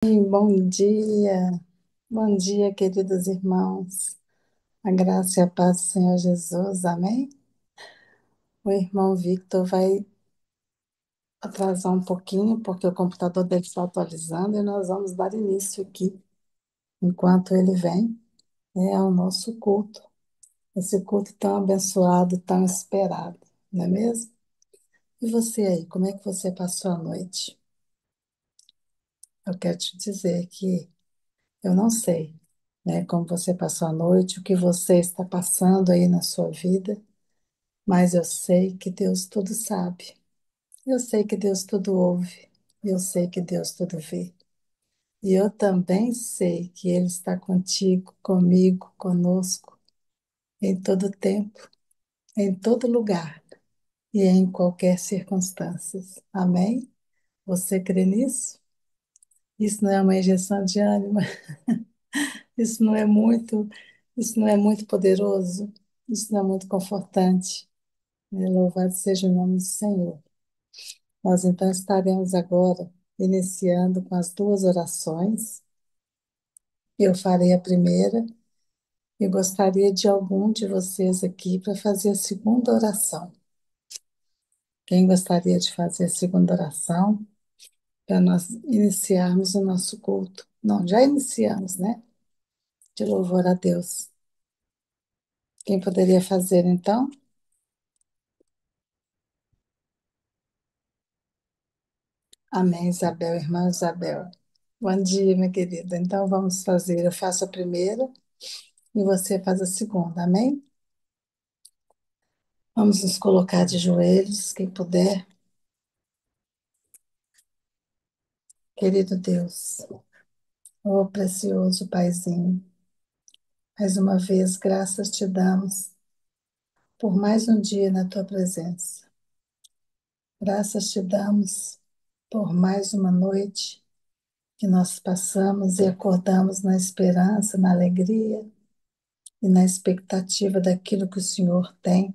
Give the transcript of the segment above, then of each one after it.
Bom dia, bom dia, queridos irmãos. A graça e a paz do Senhor Jesus, amém? O irmão Victor vai atrasar um pouquinho, porque o computador dele está atualizando e nós vamos dar início aqui, enquanto ele vem, ao nosso culto. Esse culto tão abençoado, tão esperado, não é mesmo? E você aí, como é que você passou a noite? Eu quero te dizer que eu não sei, como você passou a noite, o que você está passando aí na sua vida. Mas eu sei que Deus tudo sabe. Eu sei que Deus tudo ouve. Eu sei que Deus tudo vê. E eu também sei que Ele está contigo, comigo, conosco, em todo tempo, em todo lugar e em qualquer circunstância. Amém? Você crê nisso? Isso não é uma injeção de ânimo? Isso não é muito, isso não é muito poderoso? Isso não é muito confortante? Louvado seja o nome do Senhor. Nós então estaremos agora iniciando com as duas orações. Eu farei a primeira e gostaria de algum de vocês aqui para fazer a segunda oração. Quem gostaria de fazer a segunda oração para nós iniciarmos o nosso culto? Não, já iniciamos, né? De louvor a Deus. Quem poderia fazer então? Amém, Isabel, irmã Isabel. Bom dia, minha querida. Então vamos fazer. Eu faço a primeira e você faz a segunda. Amém? Vamos nos colocar de joelhos, quem puder. Querido Deus, oh precioso Paizinho, mais uma vez graças te damos por mais um dia na tua presença. Graças te damos por mais uma noite que nós passamos e acordamos na esperança, na alegria e na expectativa daquilo que o Senhor tem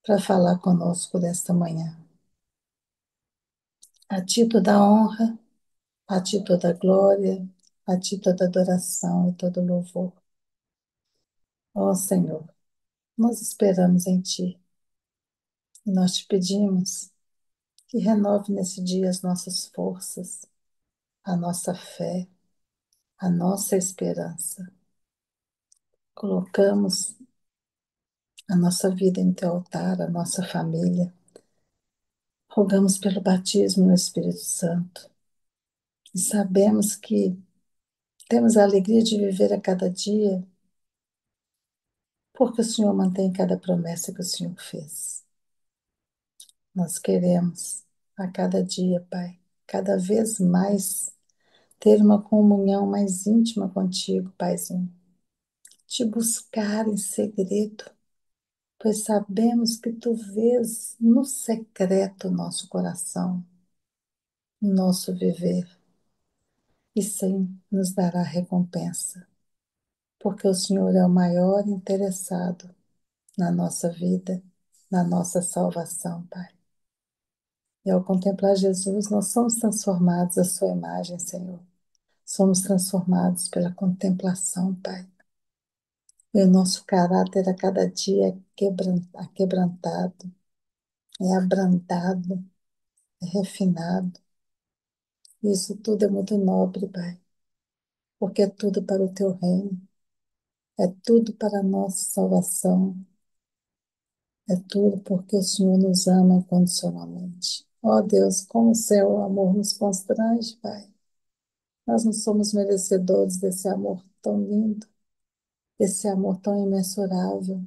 para falar conosco desta manhã. A ti toda a honra, a ti toda a glória, a ti toda a adoração e todo louvor. Ó Senhor, nós esperamos em Ti e nós te pedimos que renove nesse dia as nossas forças, a nossa fé, a nossa esperança. Colocamos a nossa vida em Teu altar, a nossa família. Rogamos pelo batismo no Espírito Santo e sabemos que temos a alegria de viver a cada dia porque o Senhor mantém cada promessa que o Senhor fez. Nós queremos a cada dia, Pai, cada vez mais ter uma comunhão mais íntima contigo, Paizinho. Te buscar em segredo, pois sabemos que tu vês no secreto o nosso coração, o nosso viver, e sim nos dará recompensa, porque o Senhor é o maior interessado na nossa vida, na nossa salvação, Pai. E ao contemplar Jesus, nós somos transformados à sua imagem, Senhor. Somos transformados pela contemplação, Pai. E o nosso caráter a cada dia é quebrantado, é abrandado, é refinado. Isso tudo é muito nobre, Pai, porque é tudo para o Teu reino, é tudo para a nossa salvação, é tudo porque o Senhor nos ama incondicionalmente. Ó Deus, como o Seu amor nos constrange, Pai. Nós não somos merecedores desse amor tão lindo, desse amor tão imensurável,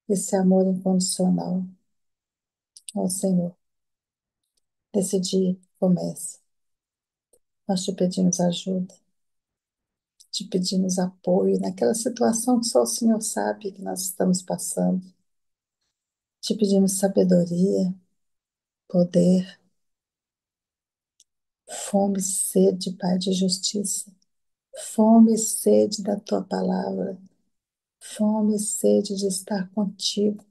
desse amor incondicional. Ó Senhor, desse dia que começa. Nós te pedimos ajuda, te pedimos apoio naquela situação que só o Senhor sabe que nós estamos passando. Te pedimos sabedoria, poder, fome e sede, Pai, de justiça. Fome e sede da tua palavra. Fome e sede de estar contigo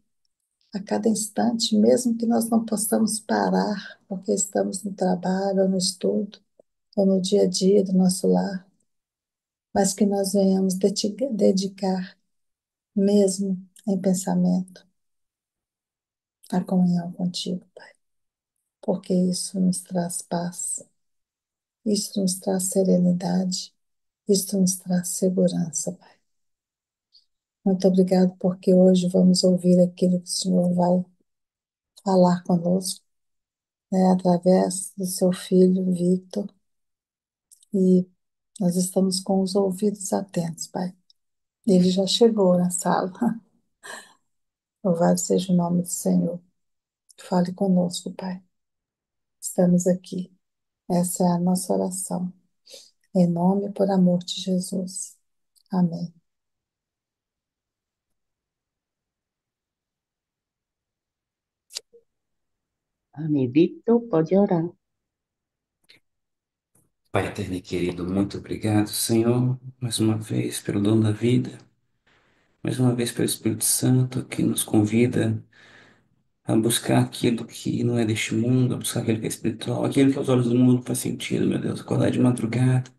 a cada instante, mesmo que nós não possamos parar, porque estamos no trabalho ou no estudo. ou no dia a dia do nosso lar, mas que nós venhamos dedicar, mesmo em pensamento, a comunhão contigo, Pai, porque isso nos traz paz, isso nos traz serenidade, isso nos traz segurança, Pai. Muito obrigado, porque hoje vamos ouvir aquilo que o Senhor vai falar conosco, né, através do seu filho Victor, e nós estamos com os ouvidos atentos, Pai. Ele já chegou na sala. Louvado seja o nome do Senhor. Fale conosco, Pai. Estamos aqui. Essa é a nossa oração. Em nome e por amor de Jesus. Amém. Amém. Victor, pode orar. Pai eterno e querido, muito obrigado, Senhor, mais uma vez pelo dom da vida, mais uma vez pelo Espírito Santo que nos convida a buscar aquilo que não é deste mundo, a buscar aquilo que é espiritual, aquilo que aos olhos do mundo faz sentido, meu Deus, acordar de madrugada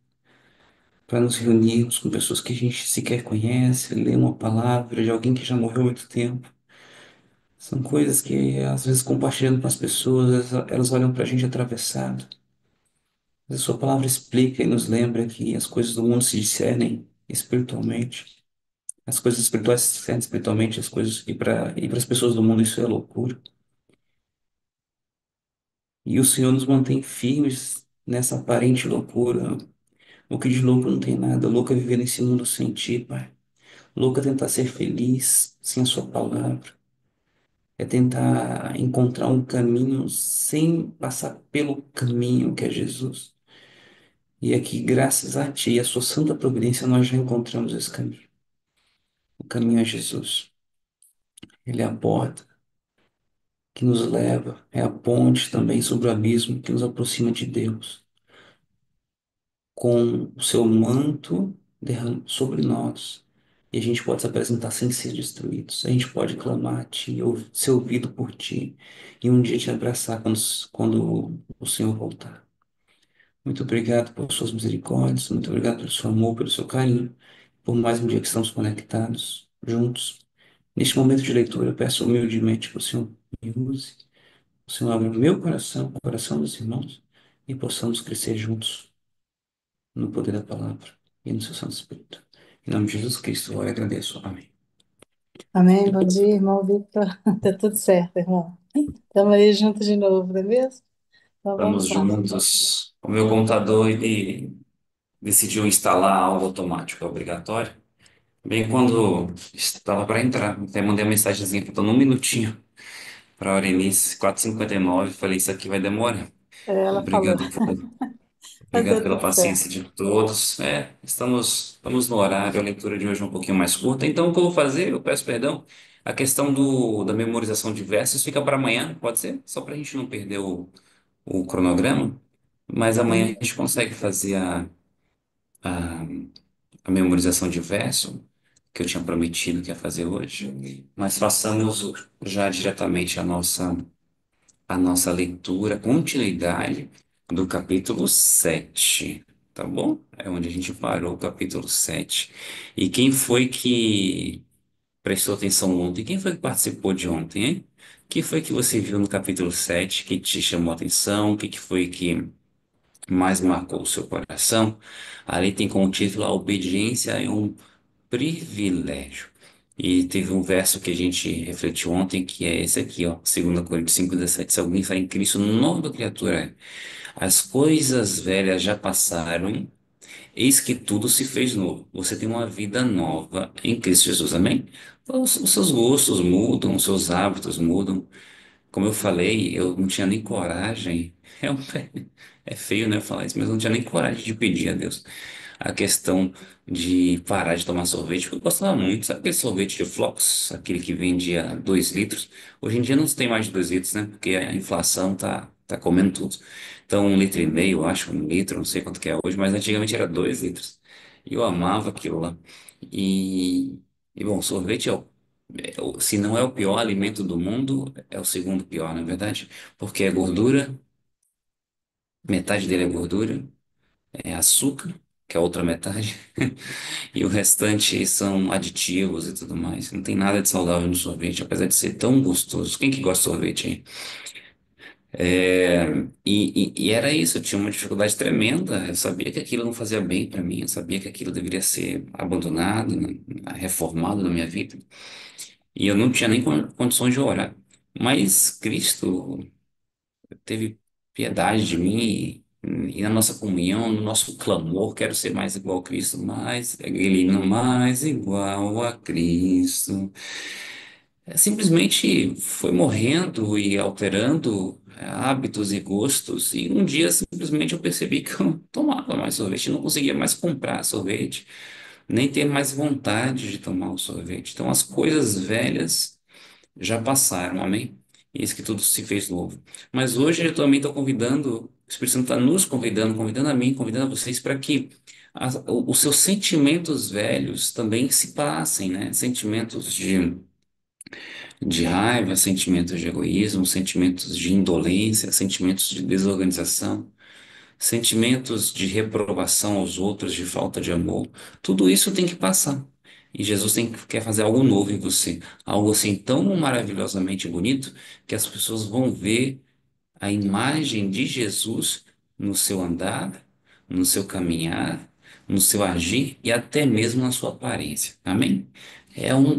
para nos reunirmos com pessoas que a gente sequer conhece, ler uma palavra de alguém que já morreu há muito tempo. São coisas que, às vezes, compartilhando com as pessoas, elas olham para a gente atravessado. Mas a sua palavra explica e nos lembra que as coisas do mundo se discernem espiritualmente. As coisas espirituais se discernem espiritualmente, as coisas e para as pessoas do mundo isso é loucura. E o Senhor nos mantém firmes nessa aparente loucura. O que de louco não tem nada. Louco é viver nesse mundo sem ti, Pai. Louco é tentar ser feliz sem a sua palavra. É tentar encontrar um caminho sem passar pelo caminho que é Jesus. E aqui, graças a Ti e a Sua santa providência, nós já encontramos esse caminho. O caminho é Jesus. Ele é a porta que nos leva, é a ponte também sobre o abismo que nos aproxima de Deus. Com o Seu manto sobre nós. E a gente pode se apresentar sem ser destruídos. A gente pode clamar a Ti, ser ouvido por Ti. E um dia te abraçar quando o Senhor voltar. Muito obrigado por suas misericórdias, muito obrigado pelo seu amor, pelo seu carinho, por mais um dia que estamos conectados, juntos. Neste momento de leitura, eu peço humildemente que o Senhor me use, o Senhor abra o meu coração, o coração dos irmãos, e possamos crescer juntos no poder da palavra e no seu Santo Espírito. Em nome de Jesus Cristo, eu agradeço. Amém. Amém. Bom dia, irmão Victor. Tá tudo certo, irmão. Estamos aí juntos de novo, não é mesmo? Então Estamos vamos lá. juntos. O meu computador, ele decidiu instalar algo automático, obrigatório. Bem quando estava para entrar, até mandei uma mensagenzinha faltando um minutinho para a Aurelice, 4h59. Falei, isso aqui vai demorar. Ela falou, Obrigado, mas obrigado deu pela tudo certo. paciência de todos. Estamos no horário, a leitura de hoje é um pouquinho mais curta. Então, o que eu vou fazer, eu peço perdão, a questão da memorização de versos fica para amanhã, pode ser? Só para a gente não perder o cronograma. Mas amanhã a Sim. gente consegue fazer a, a memorização de verso que eu tinha prometido que ia fazer hoje, mas façamos já diretamente a nossa leitura, continuidade do capítulo 7, tá bom? É onde a gente parou o capítulo 7. E quem foi que prestou atenção ontem? Quem foi que participou de ontem, hein? O que foi que você viu no capítulo 7 que te chamou a atenção? O que que foi que mais marcou o seu coração? Ali tem como título A Obediência é um Privilégio. E teve um verso que a gente refletiu ontem, que é esse aqui, ó, 2 Coríntios 5,17. Se alguém está em Cristo, nova criatura é. As coisas velhas já passaram, eis que tudo se fez novo. Você tem uma vida nova em Cristo Jesus, amém? Então, os seus gostos mudam, os seus hábitos mudam. Como eu falei, eu não tinha nem coragem. É feio, né, falar isso, mas eu não tinha nem coragem de pedir a Deus a questão de parar de tomar sorvete, porque eu gostava muito. Sabe aquele sorvete de flocos, aquele que vendia 2 litros? Hoje em dia não se tem mais de 2 litros, né? Porque a inflação tá comendo tudo. Então, 1,5 litro, eu acho, 1 litro, não sei quanto que é hoje, mas antigamente era 2 litros. E eu amava aquilo lá. E bom, sorvete se não é o pior alimento do mundo, é o segundo pior, na verdade, porque é gordura, metade dele é gordura, é açúcar, que é a outra metade, e o restante são aditivos e tudo mais. Não tem nada de saudável no sorvete, apesar de ser tão gostoso. Quem que gosta de sorvete aí? É, e era isso, eu tinha uma dificuldade tremenda. Eu sabia que aquilo não fazia bem para mim, eu sabia que aquilo deveria ser abandonado, né, reformado na minha vida. E eu não tinha nem condições de orar. Mas Cristo teve piedade de mim e na nossa comunhão, no nosso clamor, quero ser mais igual a Cristo, mais, ele não mais igual a Cristo. Simplesmente foi morrendo e alterando hábitos e gostos, e um dia simplesmente eu percebi que eu não tomava mais sorvete, não conseguia mais comprar sorvete, nem ter mais vontade de tomar o sorvete. Então as coisas velhas já passaram, amém? E eis que tudo se fez novo. Mas hoje eu também estou convidando, o Espírito Santo está nos convidando, convidando a mim, convidando a vocês para que os seus sentimentos velhos também se passem, né? Sentimentos de raiva, sentimentos de egoísmo, sentimentos de indolência, sentimentos de desorganização, sentimentos de reprovação aos outros, de falta de amor. Tudo isso tem que passar. E Jesus quer fazer algo novo em você, algo assim tão maravilhosamente bonito que as pessoas vão ver a imagem de Jesus no seu andar, no seu caminhar, no seu agir e até mesmo na sua aparência. Amém?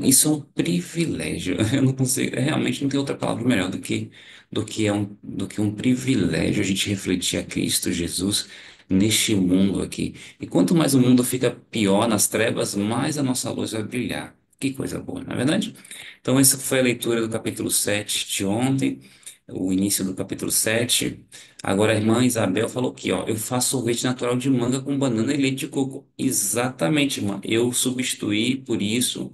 Isso é um privilégio. Eu não consigo, realmente não tem outra palavra melhor do que um privilégio a gente refletir a Cristo Jesus neste mundo aqui. E quanto mais o mundo fica pior nas trevas, mais a nossa luz vai brilhar. Que coisa boa, não é verdade? Então, essa foi a leitura do capítulo 7 de ontem, o início do capítulo 7. Agora, a irmã Isabel falou aqui, ó, eu faço sorvete natural de manga com banana e leite de coco. Exatamente, irmã. Eu substituí por isso.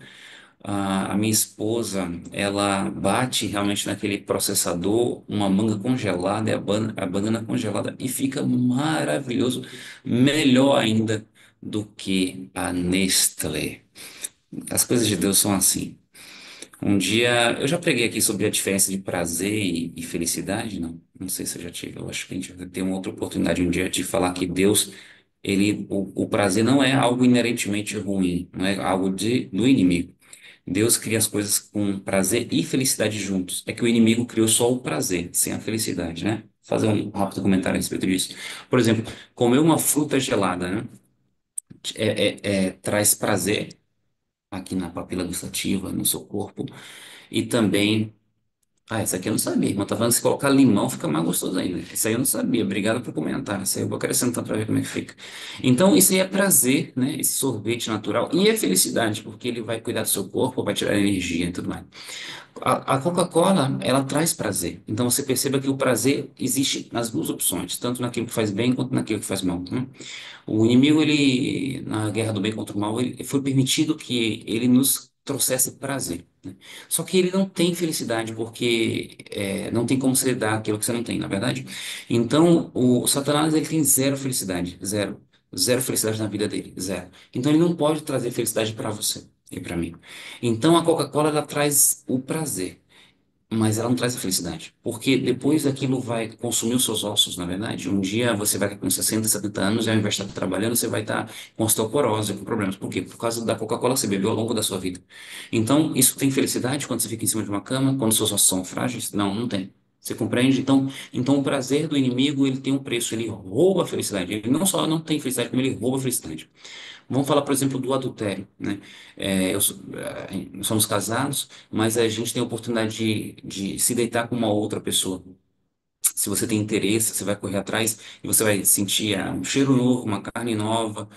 A minha esposa, ela bate realmente naquele processador uma manga congelada e a banana congelada e fica maravilhoso, melhor ainda do que a Nestlé. As coisas de Deus são assim. Um dia, eu já preguei aqui sobre a diferença de prazer e felicidade, não? Não sei se eu já tive, eu acho que a gente vai ter uma outra oportunidade um dia de falar que Deus, o prazer não é algo inerentemente ruim, não é algo do inimigo. Deus cria as coisas com prazer e felicidade juntos. É que o inimigo criou só o prazer, sem a felicidade, né? Fazer um rápido comentário a respeito disso. Por exemplo, comer uma fruta gelada, né? Traz prazer aqui na papila gustativa, no seu corpo, e também. Ah, essa aqui eu não sabia. Irmão, tá falando que se colocar limão fica mais gostoso ainda. Isso aí eu não sabia. Obrigado por comentar. Isso aí eu vou acrescentar para ver como é que fica. Então, isso aí é prazer, né? Esse sorvete natural. E é felicidade, porque ele vai cuidar do seu corpo, vai tirar energia e tudo mais. A Coca-Cola, ela traz prazer. Então, você perceba que o prazer existe nas duas opções, tanto naquilo que faz bem quanto naquilo que faz mal, né? O inimigo, ele, na guerra do bem contra o mal, ele foi permitido que ele nos trouxesse prazer, né? Só que ele não tem felicidade, porque não tem como você dar aquilo que você não tem, na verdade. Então, o Satanás, ele tem zero felicidade, zero. Zero felicidade na vida dele, zero. Então, ele não pode trazer felicidade para você e para mim. Então, a Coca-Cola, ela traz o prazer. Mas ela não traz a felicidade, porque depois aquilo vai consumir os seus ossos, na verdade. Um dia você vai estar com 60, 70 anos, e ao invés de estar trabalhando, você vai estar com osteoporose, com problemas. Por quê? Por causa da Coca-Cola que você bebeu ao longo da sua vida. Então, isso tem felicidade quando você fica em cima de uma cama, quando seus ossos são frágeis? Não, não tem. Você compreende? Então o prazer do inimigo, ele tem um preço, ele rouba a felicidade. Ele não só não tem felicidade, como ele rouba a felicidade. Vamos falar, por exemplo, do adultério, né? Nós somos casados, mas a gente tem a oportunidade de se deitar com uma outra pessoa. Se você tem interesse, você vai correr atrás e você vai sentir um cheiro novo, uma carne nova,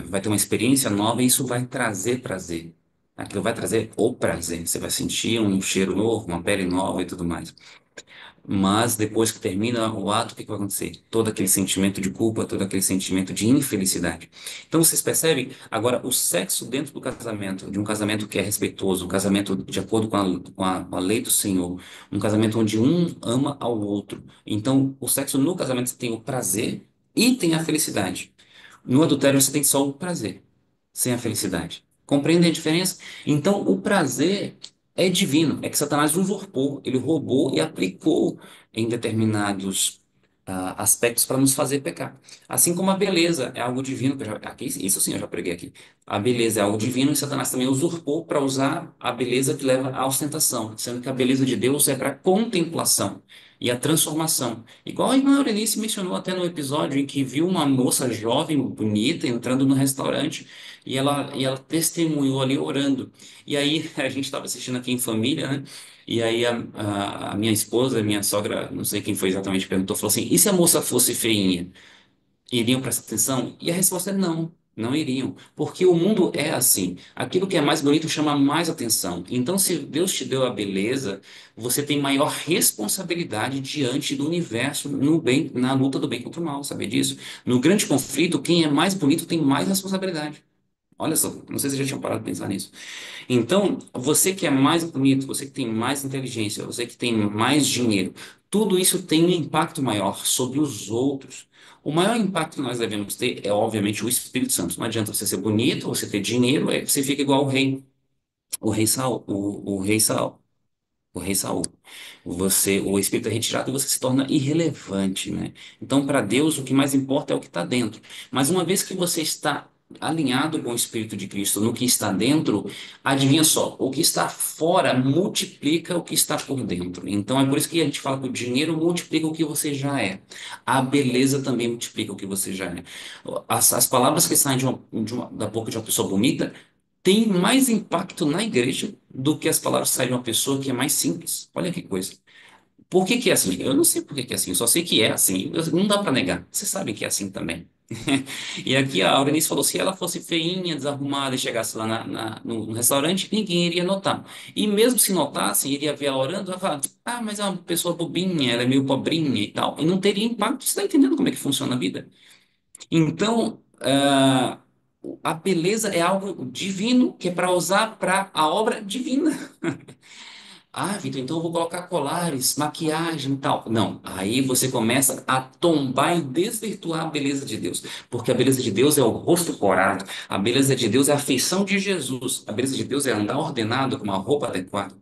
vai ter uma experiência nova e isso vai trazer prazer. Aquilo vai trazer o prazer. Você vai sentir um cheiro novo, uma pele nova e tudo mais. Mas depois que termina o ato, o que que vai acontecer? Todo aquele sentimento de culpa, todo aquele sentimento de infelicidade. Então vocês percebem? Agora, o sexo dentro do casamento, de um casamento que é respeitoso, um casamento de acordo com a lei do Senhor, um casamento onde um ama ao outro. Então, o sexo no casamento você tem o prazer e tem a felicidade. No adultério você tem só o prazer, sem a felicidade. Compreendem a diferença? Então, o prazer é divino, é que Satanás usurpou, ele roubou e aplicou em determinados. aspectos para nos fazer pecar. Assim como a beleza é algo divino, que isso sim eu já preguei aqui. A beleza é algo divino e Satanás também usurpou para usar a beleza que leva à ostentação, sendo que a beleza de Deus é para contemplação e a transformação. Igual a irmã Eunice mencionou até no episódio em que viu uma moça jovem, bonita, entrando no restaurante e ela testemunhou ali orando. E aí a gente estava assistindo aqui em família, né? E aí a minha esposa, a minha sogra, não sei quem foi exatamente, perguntou, falou assim, e se a moça fosse feinha? Iriam prestar atenção? E a resposta é não, não iriam. Porque o mundo é assim. Aquilo que é mais bonito chama mais atenção. Então, se Deus te deu a beleza, você tem maior responsabilidade diante do universo no bem, na luta do bem contra o mal, sabe disso? No grande conflito, quem é mais bonito tem mais responsabilidade. Olha só, não sei se você já tinha parado de pensar nisso. Então, você que é mais bonito, você que tem mais inteligência, você que tem mais dinheiro, tudo isso tem um impacto maior sobre os outros. O maior impacto que nós devemos ter é, obviamente, o Espírito Santo. Não adianta você ser bonito, você ter dinheiro, você fica igual o rei Saul, o rei Saul. O rei Saul. O espírito é retirado e você se torna irrelevante, né? Então, para Deus, o que mais importa é o que está dentro. Mas uma vez que você está alinhado com o Espírito de Cristo no que está dentro, adivinha só, o que está fora multiplica o que está por dentro. Então, é por isso que a gente fala que o dinheiro multiplica o que você já é. A beleza também multiplica o que você já é. As palavras que saem da boca de uma pessoa bonita tem mais impacto na igreja do que as palavras que saem de uma pessoa que é mais simples. Olha que coisa. Por que que é assim? Eu não sei por que que é assim, eu só sei que é assim. Não dá para negar. Vocês sabem que é assim também. E aqui a Aurelice falou: se ela fosse feinha, desarrumada e chegasse lá no restaurante, ninguém iria notar. E mesmo se notasse, iria ver ela orando, ela falar: ah, mas é uma pessoa bobinha, ela é meio pobrinha e tal. E não teria impacto. Você está entendendo como é que funciona a vida? Então, a beleza é algo divino que é para usar para a obra divina. Ah, Vitor, então eu vou colocar colares, maquiagem e tal. Não, aí você começa a tombar e desvirtuar a beleza de Deus. Porque a beleza de Deus é o rosto corado, a beleza de Deus é a feição de Jesus, a beleza de Deus é andar ordenado com uma roupa adequada.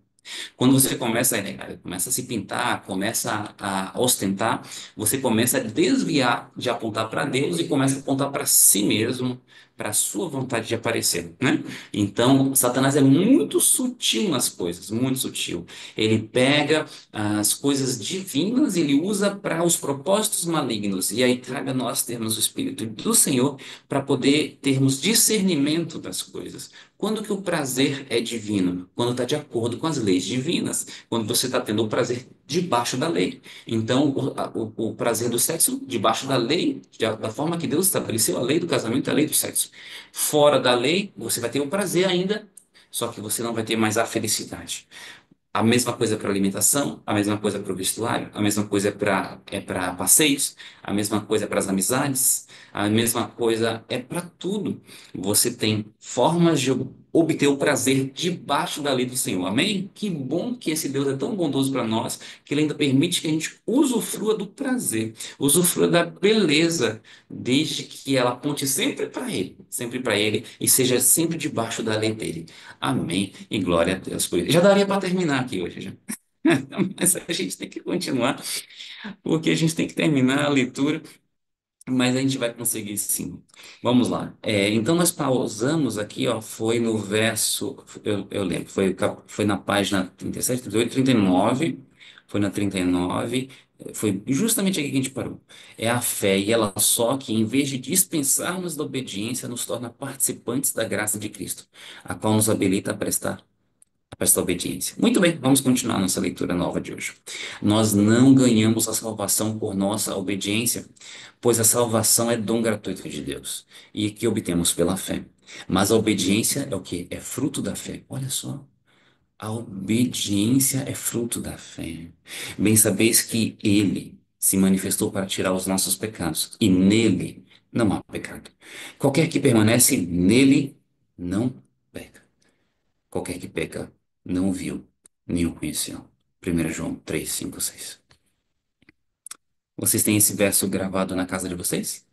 Quando você começa, né, começa a se pintar, começa a ostentar, você começa a desviar de apontar para Deus e começa a apontar para si mesmo, para a sua vontade de aparecer, né? Então, Satanás é muito sutil nas coisas, muito sutil. Ele pega as coisas divinas e ele usa para os propósitos malignos. E aí cabe a nós termos o Espírito do Senhor para poder termos discernimento das coisas. Quando que o prazer é divino? Quando está de acordo com as leis divinas. Quando você está tendo o prazer debaixo da lei. Então, o prazer do sexo debaixo da lei, da forma que Deus estabeleceu, a lei do casamento é a lei do sexo. Fora da lei, você vai ter o prazer ainda, só que você não vai ter mais a felicidade. A mesma coisa para alimentação, a mesma coisa para o vestuário, a mesma coisa para passeios, a mesma coisa para as amizades, a mesma coisa é para tudo. Você tem formas de obter o prazer debaixo da lei do Senhor. Amém? Que bom que esse Deus é tão bondoso para nós que ele ainda permite que a gente usufrua do prazer, usufrua da beleza, desde que ela aponte sempre para Ele e seja sempre debaixo da lei dele. Amém. E glória a Deus por isso. Já daria para terminar aqui hoje, já. Mas a gente tem que continuar, porque a gente tem que terminar a leitura, mas a gente vai conseguir sim. Vamos lá. Então nós pausamos aqui, ó, foi no verso, eu lembro, foi na página 37, 38, 39, foi na 39, foi justamente aqui que a gente parou. É a fé e ela só que, em vez de dispensarmos da obediência, nos torna participantes da graça de Cristo, a qual nos habilita a prestar obediência. Muito bem, vamos continuar nossa leitura nova de hoje. Nós não ganhamos a salvação por nossa obediência, pois a salvação é dom gratuito de Deus e que obtemos pela fé. Mas a obediência é o que? É fruto da fé. Olha só. A obediência é fruto da fé. Bem sabeis que Ele se manifestou para tirar os nossos pecados, e nele não há pecado. Qualquer que permanece nele não peca. Qualquer que peca não viu, nem o conheceu. 1 João 3, 5, 6. Vocês têm esse verso gravado na casa de vocês?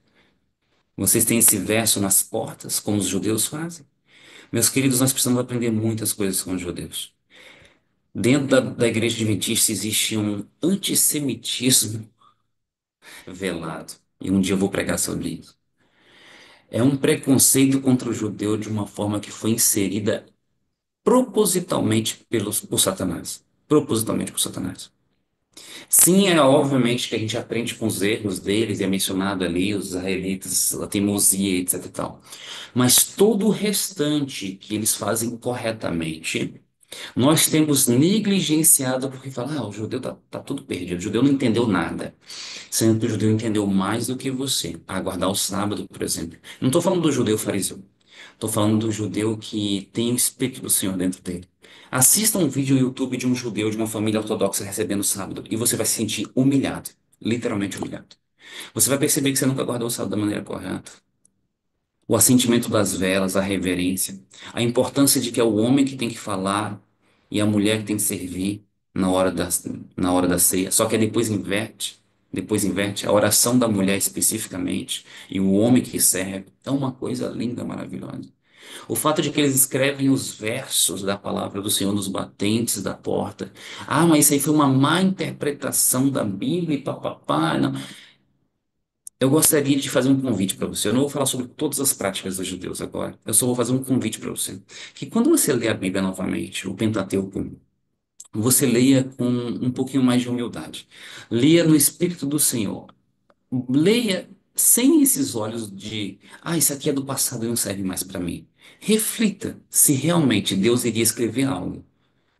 Vocês têm esse verso nas portas, como os judeus fazem? Meus queridos, nós precisamos aprender muitas coisas com os judeus. Dentro da igreja adventista existe um antissemitismo velado. E um dia eu vou pregar sobre isso. É um preconceito contra o judeu de uma forma que foi inserida propositalmente por Satanás. Propositalmente por Satanás. Sim, é obviamente que a gente aprende com os erros deles, e é mencionado ali os israelitas, a teimosia, etc e tal. Mas todo o restante que eles fazem corretamente, nós temos negligenciado porque fala, o judeu tá tudo perdido, o judeu não entendeu nada. Sendo que o judeu entendeu mais do que você. A guardar o sábado, por exemplo. Não estou falando do judeu fariseu. Estou falando do judeu que tem o Espírito do Senhor dentro dele. Assista um vídeo no YouTube de um judeu de uma família ortodoxa recebendo o sábado e você vai se sentir humilhado. Literalmente humilhado. Você vai perceber que você nunca guardou o sábado da maneira correta. O assentimento das velas, a reverência, a importância de que é o homem que tem que falar e a mulher que tem que servir na hora na hora da ceia. Só que aí depois inverte a oração da mulher especificamente e o homem que serve. É uma coisa linda, maravilhosa. O fato de que eles escrevem os versos da palavra do Senhor nos batentes da porta. Ah, mas isso aí foi uma má interpretação da Bíblia e papapá. Eu gostaria de fazer um convite para você. Eu não vou falar sobre todas as práticas dos judeus agora. Eu só vou fazer um convite para você. Que quando você lê a Bíblia novamente, o Pentateuco, você leia com um pouquinho mais de humildade. Leia no Espírito do Senhor. Leia sem esses olhos de, isso aqui é do passado e não serve mais para mim. Reflita se realmente Deus iria escrever algo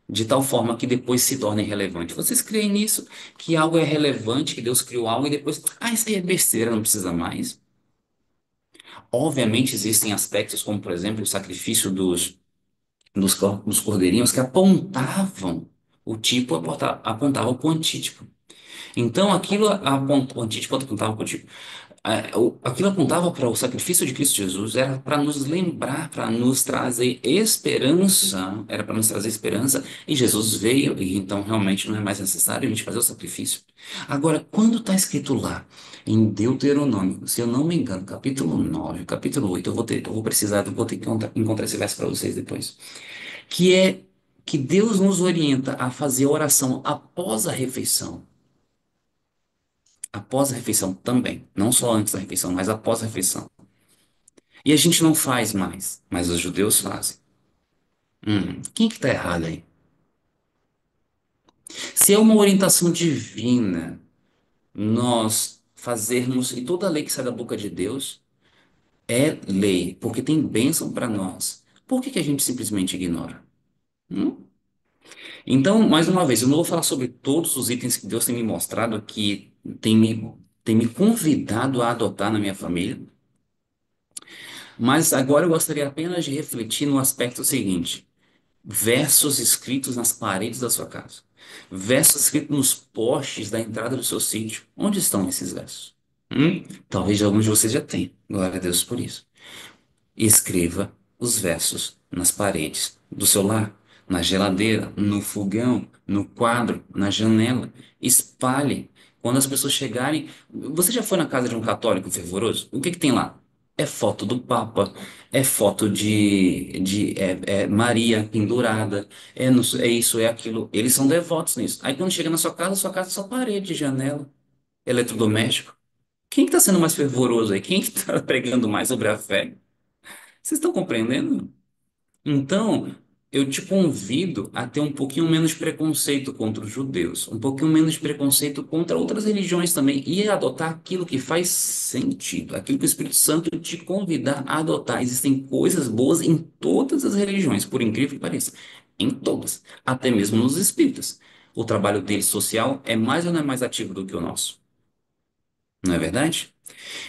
de tal forma que depois se torne relevante. Vocês creem nisso? Que algo é relevante, que Deus criou algo e depois, isso aí é besteira, não precisa mais. Obviamente existem aspectos como, por exemplo, o sacrifício dos cordeirinhos que apontavam, o tipo apontava para o antítipo. Então o antítipo apontava para o tipo. Aquilo apontava para o sacrifício de Cristo Jesus, era para nos lembrar, para nos trazer esperança, era para nos trazer esperança, e Jesus veio, e então realmente não é mais necessário a gente fazer o sacrifício. Agora, quando está escrito lá, em Deuteronômio, se eu não me engano, capítulo 9, capítulo 8, eu vou ter que encontrar esse verso para vocês depois, que é que Deus nos orienta a fazer oração após a refeição também, não só antes da refeição, mas após a refeição. E a gente não faz mais, mas os judeus fazem. Quem que está errado aí? Se é uma orientação divina, nós fazermos, e toda lei que sai da boca de Deus é lei, porque tem bênção para nós. Por que que a gente simplesmente ignora? Hum? Então, mais uma vez, eu não vou falar sobre todos os itens que Deus tem me mostrado, que tem me convidado a adotar na minha família, mas agora eu gostaria apenas de refletir no aspecto seguinte. Versos escritos nas paredes da sua casa. Versos escritos nos postes da entrada do seu sítio. Onde estão esses versos? Talvez alguns de vocês já tenham. Glória a Deus por isso. Escreva os versos nas paredes do seu lar, na geladeira, no fogão, no quadro, na janela. Espalhe. Quando as pessoas chegarem. Você já foi na casa de um católico fervoroso? O que que tem lá? É foto do Papa, é foto de Maria pendurada, é isso, é aquilo. Eles são devotos nisso. Aí quando chega na sua casa é só parede, janela, eletrodoméstico. Quem está sendo mais fervoroso aí? Quem está pregando mais sobre a fé? Vocês estão compreendendo? Então, eu te convido a ter um pouquinho menos de preconceito contra os judeus, um pouquinho menos de preconceito contra outras religiões também, e adotar aquilo que faz sentido, aquilo que o Espírito Santo te convidar a adotar. Existem coisas boas em todas as religiões, por incrível que pareça, em todas, até mesmo nos espíritas. O trabalho deles social é mais ou não é mais ativo do que o nosso, não é verdade?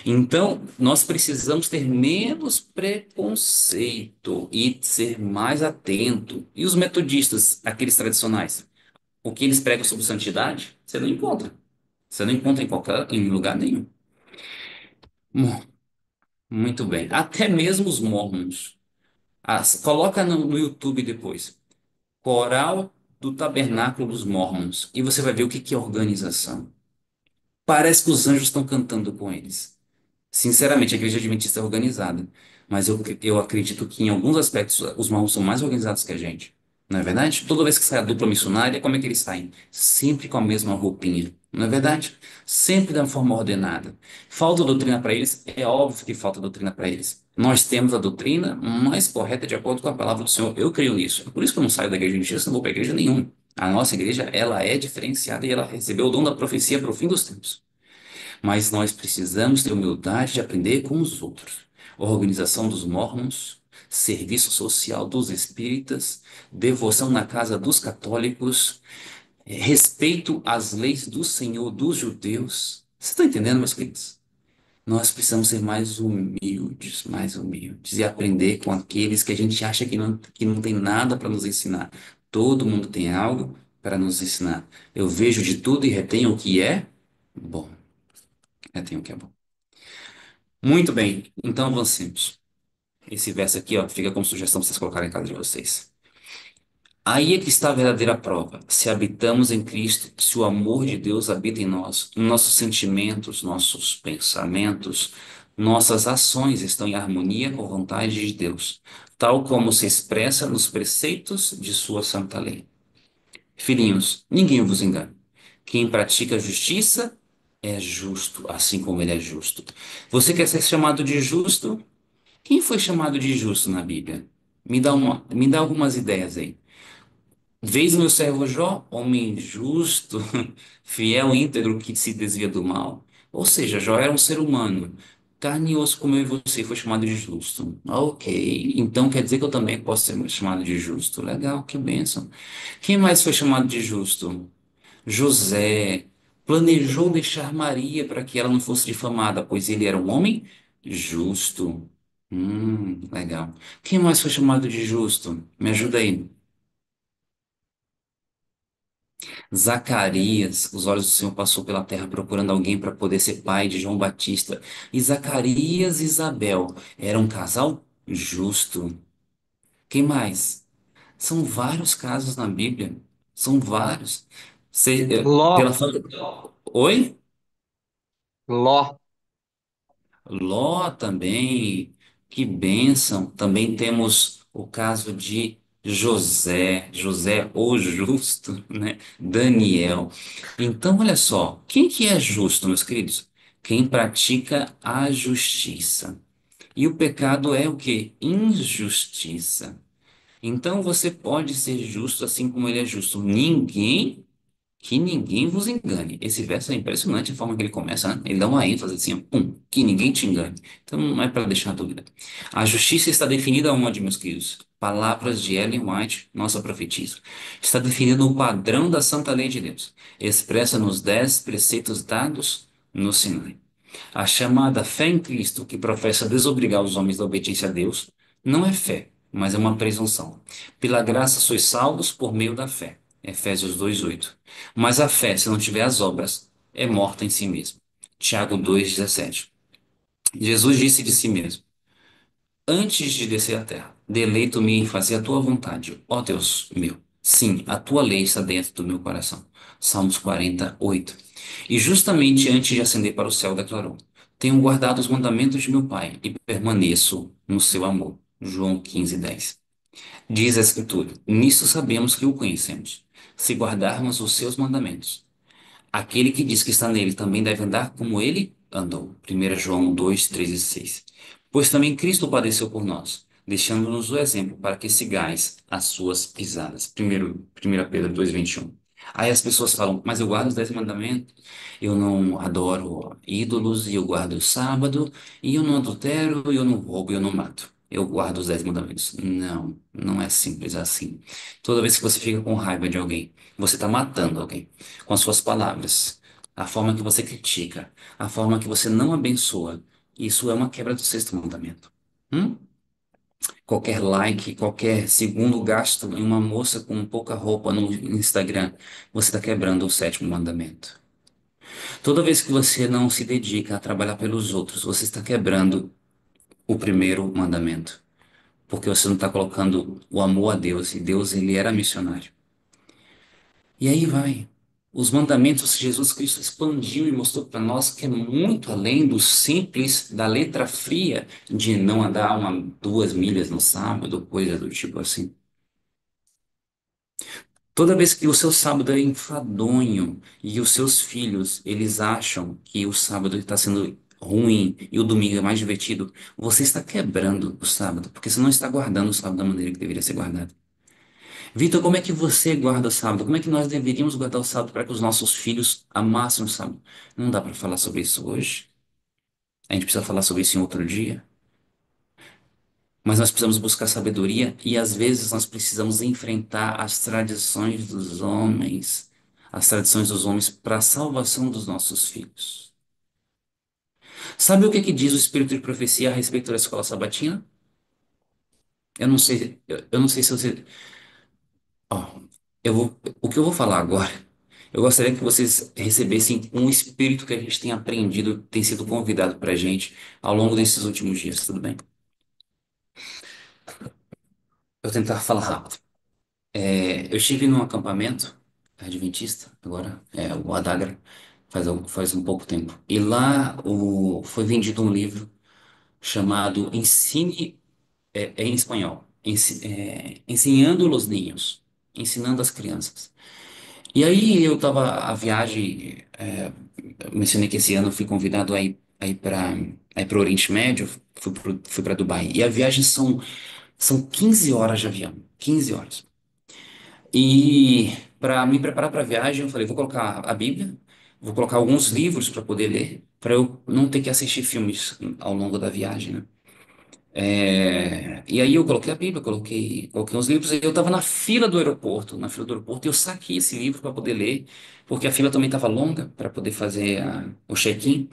Então, nós precisamos ter menos preconceito e ser mais atento. E os metodistas, aqueles tradicionais, o que eles pregam sobre santidade, você não encontra. Você não encontra em lugar nenhum. Bom, muito bem. Até mesmo os mormons. Coloca no YouTube depois. Coral do Tabernáculo dos Mormons. E você vai ver o que que é organização. Parece que os anjos estão cantando com eles. Sinceramente, a igreja adventista é organizada, mas eu acredito que em alguns aspectos os malucos são mais organizados que a gente. Não é verdade? Toda vez que sai a dupla missionária, como é que eles saem? Sempre com a mesma roupinha. Não é verdade? Sempre da forma ordenada. Falta doutrina para eles? É óbvio que falta doutrina para eles. Nós temos a doutrina mais correta de acordo com a palavra do Senhor. Eu creio nisso. É por isso que eu não saio da igreja adventista, não vou para igreja nenhuma. A nossa igreja, ela é diferenciada e ela recebeu o dom da profecia para o fim dos tempos. Mas nós precisamos ter humildade de aprender com os outros. Organização dos mormons, serviço social dos espíritas, devoção na casa dos católicos, respeito às leis do Senhor dos judeus. Vocês estão entendendo, meus queridos? Nós precisamos ser mais humildes e aprender com aqueles que a gente acha que não tem nada para nos ensinar. Todo mundo tem algo para nos ensinar. Eu vejo de tudo e retenho o que é bom. Retenho o que é bom. Muito bem, então avancemos. Esse verso aqui, ó, fica como sugestão para vocês colocarem em casa de vocês. Aí é que está a verdadeira prova. Se habitamos em Cristo, se o amor de Deus habita em nós, nossos sentimentos, nossos pensamentos, nossas ações estão em harmonia com a vontade de Deus, tal como se expressa nos preceitos de sua santa lei. Filhinhos, ninguém vos engane. Quem pratica a justiça é justo, assim como ele é justo. Você quer ser chamado de justo? Quem foi chamado de justo na Bíblia? Me dá algumas ideias aí. Vês meu servo Jó, homem justo, fiel, íntegro, que se desvia do mal. Ou seja, Jó era um ser humano, carne e osso como eu e você, foi chamado de justo. Ok, então quer dizer que eu também posso ser chamado de justo. Legal, que bênção. Quem mais foi chamado de justo? José planejou deixar Maria para que ela não fosse difamada, pois ele era um homem justo. Legal. Quem mais foi chamado de justo? Me ajuda aí. Zacarias, os olhos do Senhor passou pela terra procurando alguém para poder ser pai de João Batista. E Zacarias e Isabel eram um casal justo. Quem mais? São vários casos na Bíblia. São vários. Pela Ló, Oi? Ló, Ló também, que bênção. Também temos o caso de José, José o justo, né? Daniel. Então, olha só, quem que é justo, meus queridos? Quem pratica a justiça. E o pecado é o quê? Injustiça. Então você pode ser justo assim como ele é justo. Que ninguém vos engane. Esse verso é impressionante a forma que ele começa, né? Ele dá uma ênfase assim, ó, que ninguém te engane. Então não é para deixar dúvida. A justiça está definida onde, meus queridos? Palavras de Ellen White, nossa profetisa. Está definida no padrão da santa lei de Deus, expressa nos 10 preceitos dados no Sinai. A chamada fé em Cristo, que professa desobrigar os homens da obediência a Deus, não é fé, mas é uma presunção. Pela graça sois salvos por meio da fé. Efésios 2:8. Mas a fé, se não tiver as obras, é morta em si mesma. Tiago 2:17. Jesus disse de si mesmo: Antes de descer à terra, deleito-me em fazer a tua vontade, ó Deus meu. Sim, a tua lei está dentro do meu coração. Salmos 48. E justamente antes de ascender para o céu, declarou: Tenho guardado os mandamentos de meu Pai e permaneço no seu amor. João 15:10. Diz a Escritura: Nisso sabemos que o conhecemos, se guardarmos os seus mandamentos. Aquele que diz que está nele também deve andar como ele andou. 1 João 2:3 e 6. Pois também Cristo padeceu por nós, deixando-nos o exemplo para que sigais as suas pisadas. 1 Pedro 2:21. Aí as pessoas falam, mas eu guardo os 10 mandamentos, eu não adoro ídolos, e eu guardo o sábado, e eu não adultero, e eu não roubo, e eu não mato. Eu guardo os 10 mandamentos. Não, não é simples assim. Toda vez que você fica com raiva de alguém, você está matando alguém com as suas palavras, a forma que você critica, a forma que você não abençoa. Isso é uma quebra do sexto mandamento. Hum? Qualquer like, qualquer segundo gasto em uma moça com pouca roupa no Instagram, você está quebrando o sétimo mandamento. Toda vez que você não se dedica a trabalhar pelos outros, você está quebrando o primeiro mandamento. Porque você não está colocando o amor a Deus, e Deus, ele era missionário. E aí vai. Os mandamentos que Jesus Cristo expandiu e mostrou para nós que é muito além do simples, da letra fria de não andar 2 milhas no sábado, coisa do tipo assim. Toda vez que o seu sábado é enfadonho e os seus filhos, eles acham que o sábado está sendo ruim e o domingo é mais divertido, você está quebrando o sábado, porque você não está guardando o sábado da maneira que deveria ser guardado. Vitor, como é que você guarda o sábado? Como é que nós deveríamos guardar o sábado para que os nossos filhos amassem o sábado? Não dá para falar sobre isso hoje. A gente precisa falar sobre isso em outro dia. Mas nós precisamos buscar sabedoria e às vezes nós precisamos enfrentar as tradições dos homens para a salvação dos nossos filhos. Sabe o que que diz o Espírito de Profecia a respeito da escola sabatina? Eu não sei se você, ó, o que eu vou falar agora, eu gostaria que vocês recebessem um espírito que a gente tem aprendido, tem sido convidado para a gente ao longo desses últimos dias, tudo bem? Eu vou tentar falar rápido. Eu estive num acampamento adventista, agora, o Adagra, faz um pouco tempo. E lá foi vendido um livro chamado Ensine, em espanhol, Ensinando los Niños, Ensinando as Crianças. E aí eu estava, a viagem, eu mencionei que esse ano eu fui convidado a ir para o Oriente Médio, fui para Dubai. E a viagem são 15 horas de avião, 15 horas. E para me preparar para a viagem, eu falei, vou colocar a Bíblia, vou colocar alguns livros para poder ler, para eu não ter que assistir filmes ao longo da viagem, né? E aí eu coloquei a Bíblia, coloquei uns livros, e eu estava na fila do aeroporto, e eu saquei esse livro para poder ler, porque a fila também estava longa para poder fazer o check-in.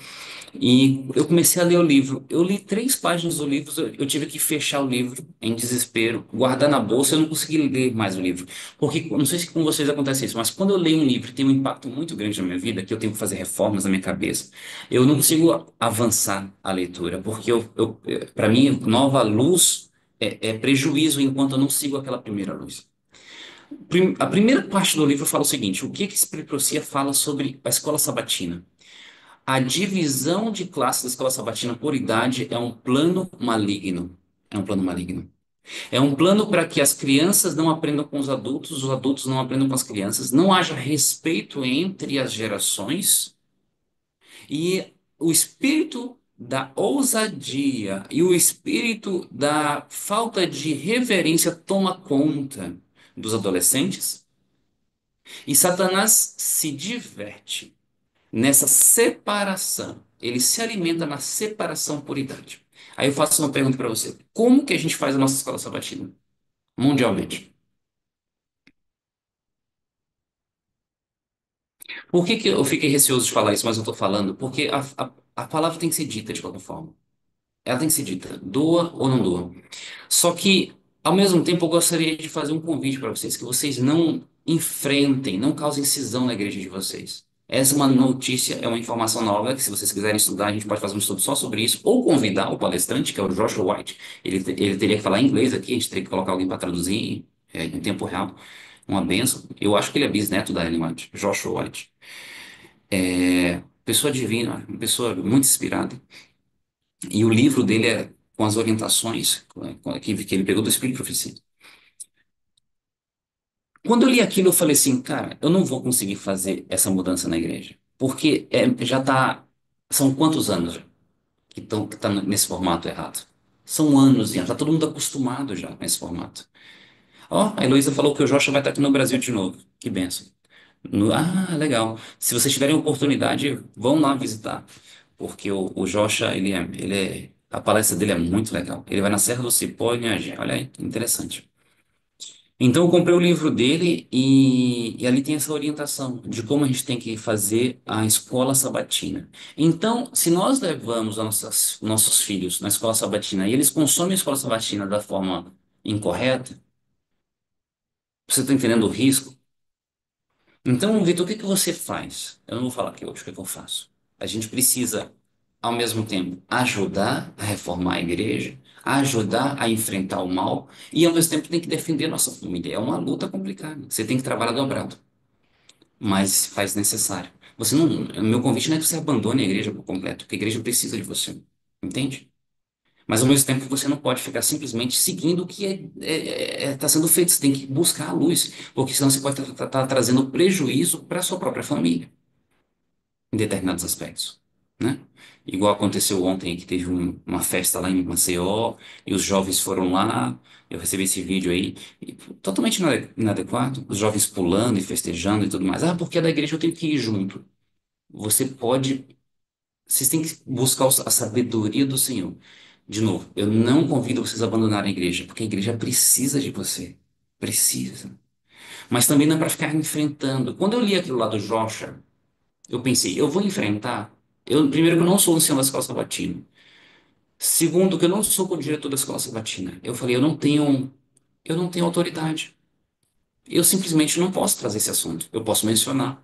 E eu comecei a ler o livro. Eu li 3 páginas do livro, eu tive que fechar o livro em desespero, guardar na bolsa, eu não consegui ler mais o livro. Porque, não sei se com vocês acontece isso, mas quando eu leio um livro que tem um impacto muito grande na minha vida, que eu tenho que fazer reformas na minha cabeça, eu não consigo avançar a leitura, porque para mim, nova luz é prejuízo enquanto eu não sigo aquela primeira luz. A primeira parte do livro fala o seguinte: o que que esse Procia fala sobre a escola sabatina? A divisão de classes da escola sabatina por idade é um plano maligno. É um plano maligno. É um plano para que as crianças não aprendam com os adultos não aprendam com as crianças, não haja respeito entre as gerações e o espírito da ousadia e o espírito da falta de reverência toma conta dos adolescentes e Satanás se diverte nessa separação. Ele se alimenta na separação por idade. Aí eu faço uma pergunta para você. Como que a gente faz a nossa escola sabatina? Mundialmente. Por que que eu fiquei receoso de falar isso, mas eu estou falando? Porque a palavra tem que ser dita de qualquer forma. Ela tem que ser dita, doa ou não doa. Só que, ao mesmo tempo, eu gostaria de fazer um convite para vocês, que vocês não enfrentem, não causem cisão na igreja de vocês. Essa é uma notícia, é uma informação nova, que se vocês quiserem estudar, a gente pode fazer um estudo só sobre isso, ou convidar o palestrante, que é o Joshua White. Ele teria que falar inglês aqui, a gente teria que colocar alguém para traduzir em tempo real. Uma benção. Eu acho que ele é bisneto da Ellen White, Joshua White. Pessoa divina, uma pessoa muito inspirada. E o livro dele é com as orientações que ele pegou do Espírito de Profecia. Quando eu li aquilo, eu falei assim, cara, eu não vou conseguir fazer essa mudança na igreja. Porque já tá. São quantos anos já que tá nesse formato errado? São anos e anos. Tá todo mundo acostumado já com esse formato. Ó, a Heloísa falou que o Joshua vai estar aqui no Brasil de novo. Que benção. Legal. Se vocês tiverem oportunidade, vão lá visitar. Porque o Joshua, a palestra dele é muito legal. Ele vai na Serra do Cipó e Inhagé. Olha aí, interessante. Então eu comprei o livro dele e ali tem essa orientação de como a gente tem que fazer a escola sabatina. Então, se nós levamos nossos filhos na escola sabatina e eles consomem a escola sabatina da forma incorreta, você está entendendo o risco? Então, Vitor, o que que você faz? Eu não vou falar aqui hoje o que que eu faço. A gente precisa, ao mesmo tempo, ajudar a reformar a igreja, ajudar a enfrentar o mal e, ao mesmo tempo, tem que defender a nossa família. É uma luta complicada. Você tem que trabalhar dobrado, mas faz necessário. Você não, meu convite não é que você abandone a igreja por completo, porque a igreja precisa de você. Entende? Mas ao mesmo tempo você não pode ficar simplesmente seguindo o que está sendo feito. Você tem que buscar a luz, porque senão você pode estar trazendo prejuízo para a sua própria família, em determinados aspectos, né? Igual aconteceu ontem, que teve uma festa lá em Maceió, e os jovens foram lá, eu recebi esse vídeo aí, e totalmente inadequado, os jovens pulando e festejando e tudo mais. Ah, porque é da igreja eu tenho que ir junto. Você pode Vocês têm que buscar a sabedoria do Senhor. De novo, eu não convido vocês a abandonarem a igreja, porque a igreja precisa de você. Precisa. Mas também não é para ficar enfrentando. Quando eu li aquilo lá do Joshua, eu pensei, eu vou enfrentar. Primeiro, que eu não sou o ancião da escola sabatina. Segundo, que eu não sou o diretor da escola sabatina. Eu falei, eu não tenho autoridade. Eu simplesmente não posso trazer esse assunto. Eu posso mencionar.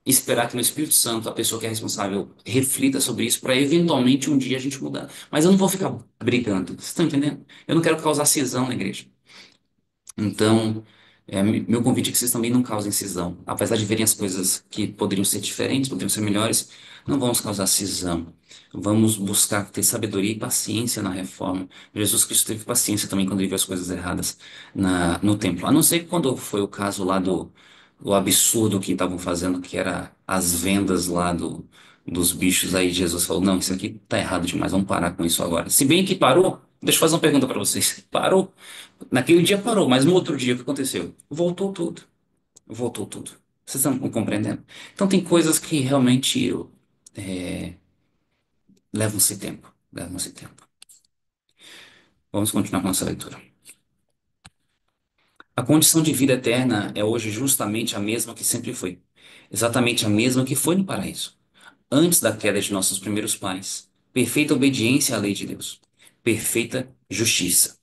Esperar que no Espírito Santo, a pessoa que é responsável, reflita sobre isso para eventualmente um dia a gente mudar. Mas eu não vou ficar brigando. Vocês estão entendendo? Eu não quero causar cisão na igreja. Então, meu convite é que vocês também não causem cisão. Apesar de verem as coisas que poderiam ser diferentes, poderiam ser melhores, não vamos causar cisão. Vamos buscar ter sabedoria e paciência na reforma. Jesus Cristo teve paciência também quando ele viu as coisas erradas no templo. A não ser que quando foi o caso lá do absurdo que estavam fazendo, que era as vendas lá dos bichos, aí Jesus falou, não, isso aqui tá errado demais, vamos parar com isso agora. Se bem que parou, deixa eu fazer uma pergunta para vocês. Parou? Naquele dia parou, mas no outro dia o que aconteceu? Voltou tudo. Voltou tudo. Vocês estão compreendendo? Então tem coisas que realmente levam-se tempo. Levam-se tempo. Vamos continuar com nossa leitura. A condição de vida eterna é hoje justamente a mesma que sempre foi. Exatamente a mesma que foi no paraíso. Antes da queda de nossos primeiros pais. Perfeita obediência à lei de Deus. Perfeita justiça.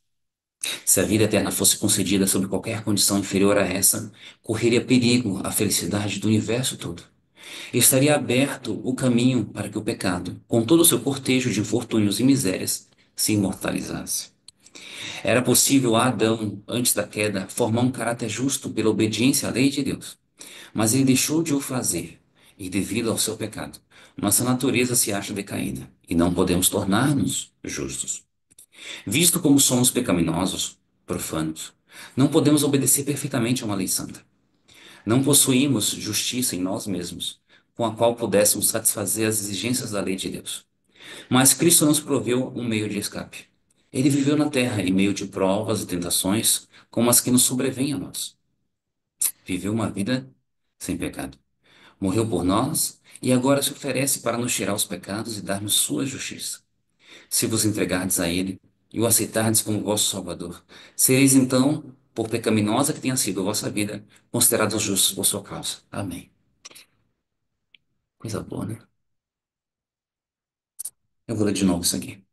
Se a vida eterna fosse concedida sob qualquer condição inferior a essa, correria perigo a felicidade do universo todo. Estaria aberto o caminho para que o pecado, com todo o seu cortejo de infortúnios e misérias, se imortalizasse. Era possível a Adão, antes da queda, formar um caráter justo pela obediência à lei de Deus, mas ele deixou de o fazer, e devido ao seu pecado, nossa natureza se acha decaída, e não podemos tornar-nos justos. Visto como somos pecaminosos, profanos, não podemos obedecer perfeitamente a uma lei santa. Não possuímos justiça em nós mesmos, com a qual pudéssemos satisfazer as exigências da lei de Deus. Mas Cristo nos proveu um meio de escape. Ele viveu na terra em meio de provas e tentações, como as que nos sobrevêm a nós. Viveu uma vida sem pecado. Morreu por nós e agora se oferece para nos tirar os pecados e dar-nos sua justiça. Se vos entregardes a Ele e o aceitardes como vosso Salvador, sereis então, por pecaminosa que tenha sido a vossa vida, considerados justos por sua causa. Amém. Coisa boa, né? Eu vou ler de novo isso aqui.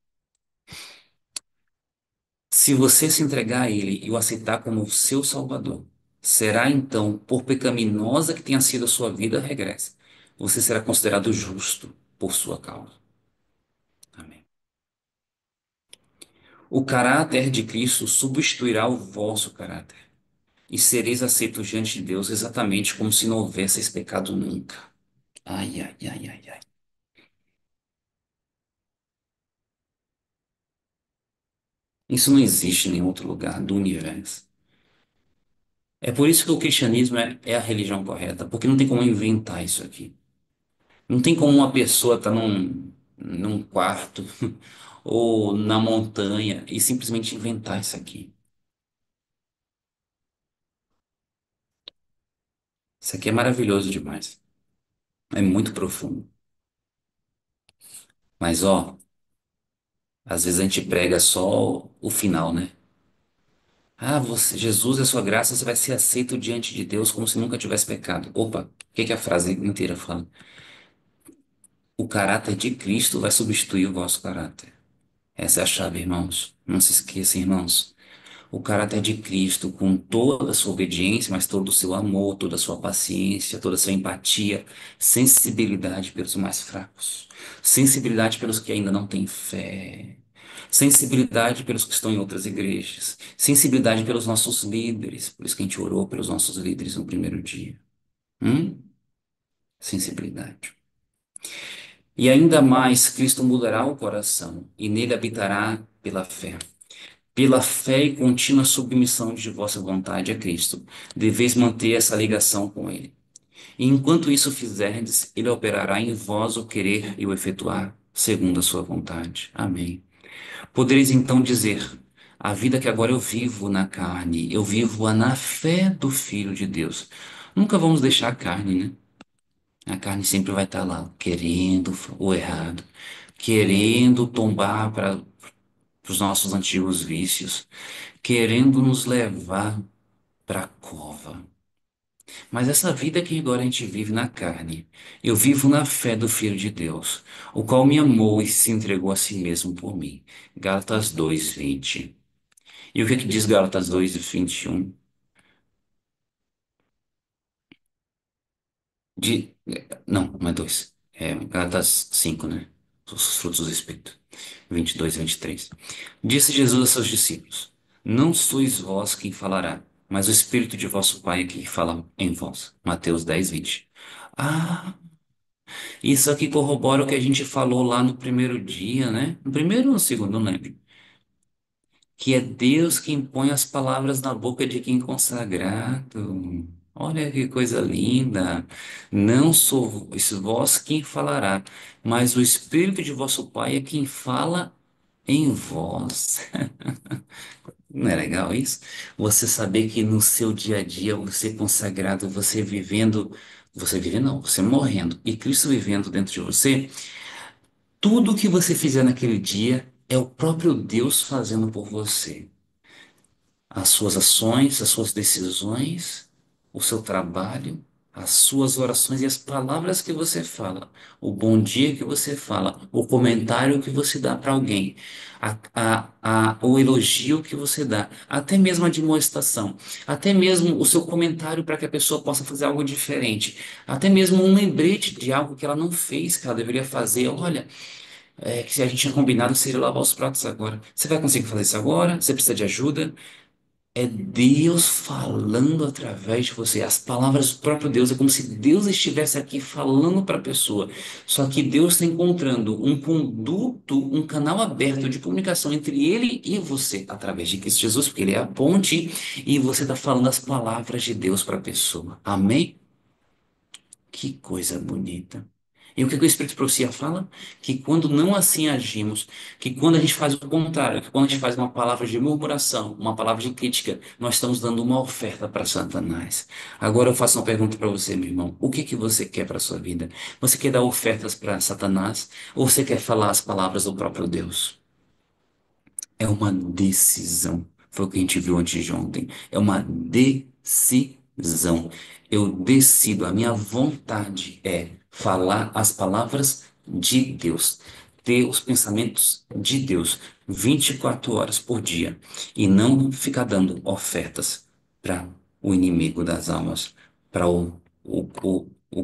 Se você se entregar a Ele e o aceitar como seu Salvador, será então, por pecaminosa que tenha sido a sua vida regressa, você será considerado justo por sua causa. Amém. O caráter de Cristo substituirá o vosso caráter, e sereis aceitos diante de Deus exatamente como se não houvesseis pecado nunca. Ai, ai, ai, ai, ai. Isso não existe em nenhum outro lugar do universo. É por isso que o cristianismo é a religião correta, porque não tem como inventar isso aqui. Não tem como uma pessoa estar num quarto ou na montanha e simplesmente inventar isso aqui. Isso aqui é maravilhoso demais. É muito profundo. Mas, ó, às vezes a gente prega só o final, né? Ah, Jesus é sua graça, você vai ser aceito diante de Deus como se nunca tivesse pecado. Opa, o que que a frase inteira fala? O caráter de Cristo vai substituir o vosso caráter. Essa é a chave, irmãos. Não se esqueçam, irmãos. O caráter de Cristo, com toda a sua obediência, mas todo o seu amor, toda a sua paciência, toda a sua empatia, sensibilidade pelos mais fracos, sensibilidade pelos que ainda não têm fé, sensibilidade pelos que estão em outras igrejas, sensibilidade pelos nossos líderes, por isso que a gente orou pelos nossos líderes no primeiro dia. Hum? Sensibilidade. E ainda mais, Cristo mudará o coração e nele habitará pela fé. Pela fé e contínua submissão de vossa vontade a Cristo, deveis manter essa ligação com Ele. E enquanto isso fizerdes, Ele operará em vós o querer e o efetuar, segundo a sua vontade. Amém. Podereis então dizer: a vida que agora eu vivo na carne, eu vivo-a na fé do Filho de Deus. Nunca vamos deixar a carne, né? A carne sempre vai estar lá, querendo o errado, querendo tombar para os nossos antigos vícios, querendo nos levar para a cova. Mas essa vida que agora a gente vive na carne, eu vivo na fé do Filho de Deus, o qual me amou e se entregou a si mesmo por mim. Gálatas 2:20. E o que é que diz Gálatas 2:21? De, não, não é 2. É Gálatas 5, né? Os frutos do Espírito. 22:23. Disse Jesus a seus discípulos: não sois vós quem falará, mas o Espírito de vosso Pai é que fala em vós. Mateus 10:20. Ah, isso aqui corrobora o que a gente falou lá no primeiro dia, né? No primeiro ou no segundo, não lembro. Que é Deus quem põe as palavras na boca de quem é consagrado. Olha que coisa linda. Não sois vós quem falará, mas o Espírito de vosso Pai é quem fala em vós. Não é legal isso? Você saber que no seu dia a dia, você consagrado, você vivendo não, você morrendo e Cristo vivendo dentro de você, tudo que você fizer naquele dia é o próprio Deus fazendo por você. As suas ações, as suas decisões, o seu trabalho, as suas orações e as palavras que você fala, o bom dia que você fala, o comentário que você dá para alguém, o elogio que você dá, até mesmo a demonstração, até mesmo o seu comentário para que a pessoa possa fazer algo diferente, até mesmo um lembrete de algo que ela não fez, que ela deveria fazer. Olha, que se a gente tinha combinado seria lavar os pratos agora. Você vai conseguir fazer isso agora? Você precisa de ajuda? É Deus falando através de você. As palavras do próprio Deus é como se Deus estivesse aqui falando para a pessoa. Só que Deus está encontrando um conduto, um canal aberto de comunicação entre Ele e você, através de Cristo Jesus, porque Ele é a ponte e você está falando as palavras de Deus para a pessoa. Amém? Que coisa bonita. E o que o Espírito de Profecia fala? Que quando não assim agimos, que quando a gente faz o contrário, que quando a gente faz uma palavra de murmuração, uma palavra de crítica, nós estamos dando uma oferta para Satanás. Agora eu faço uma pergunta para você, meu irmão. O que que você quer para a sua vida? Você quer dar ofertas para Satanás ou você quer falar as palavras do próprio Deus? É uma decisão. Foi o que a gente viu antes de ontem. É uma decisão. Eu decido, a minha vontade é falar as palavras de Deus, ter os pensamentos de Deus 24 horas por dia e não ficar dando ofertas para o inimigo das almas, para o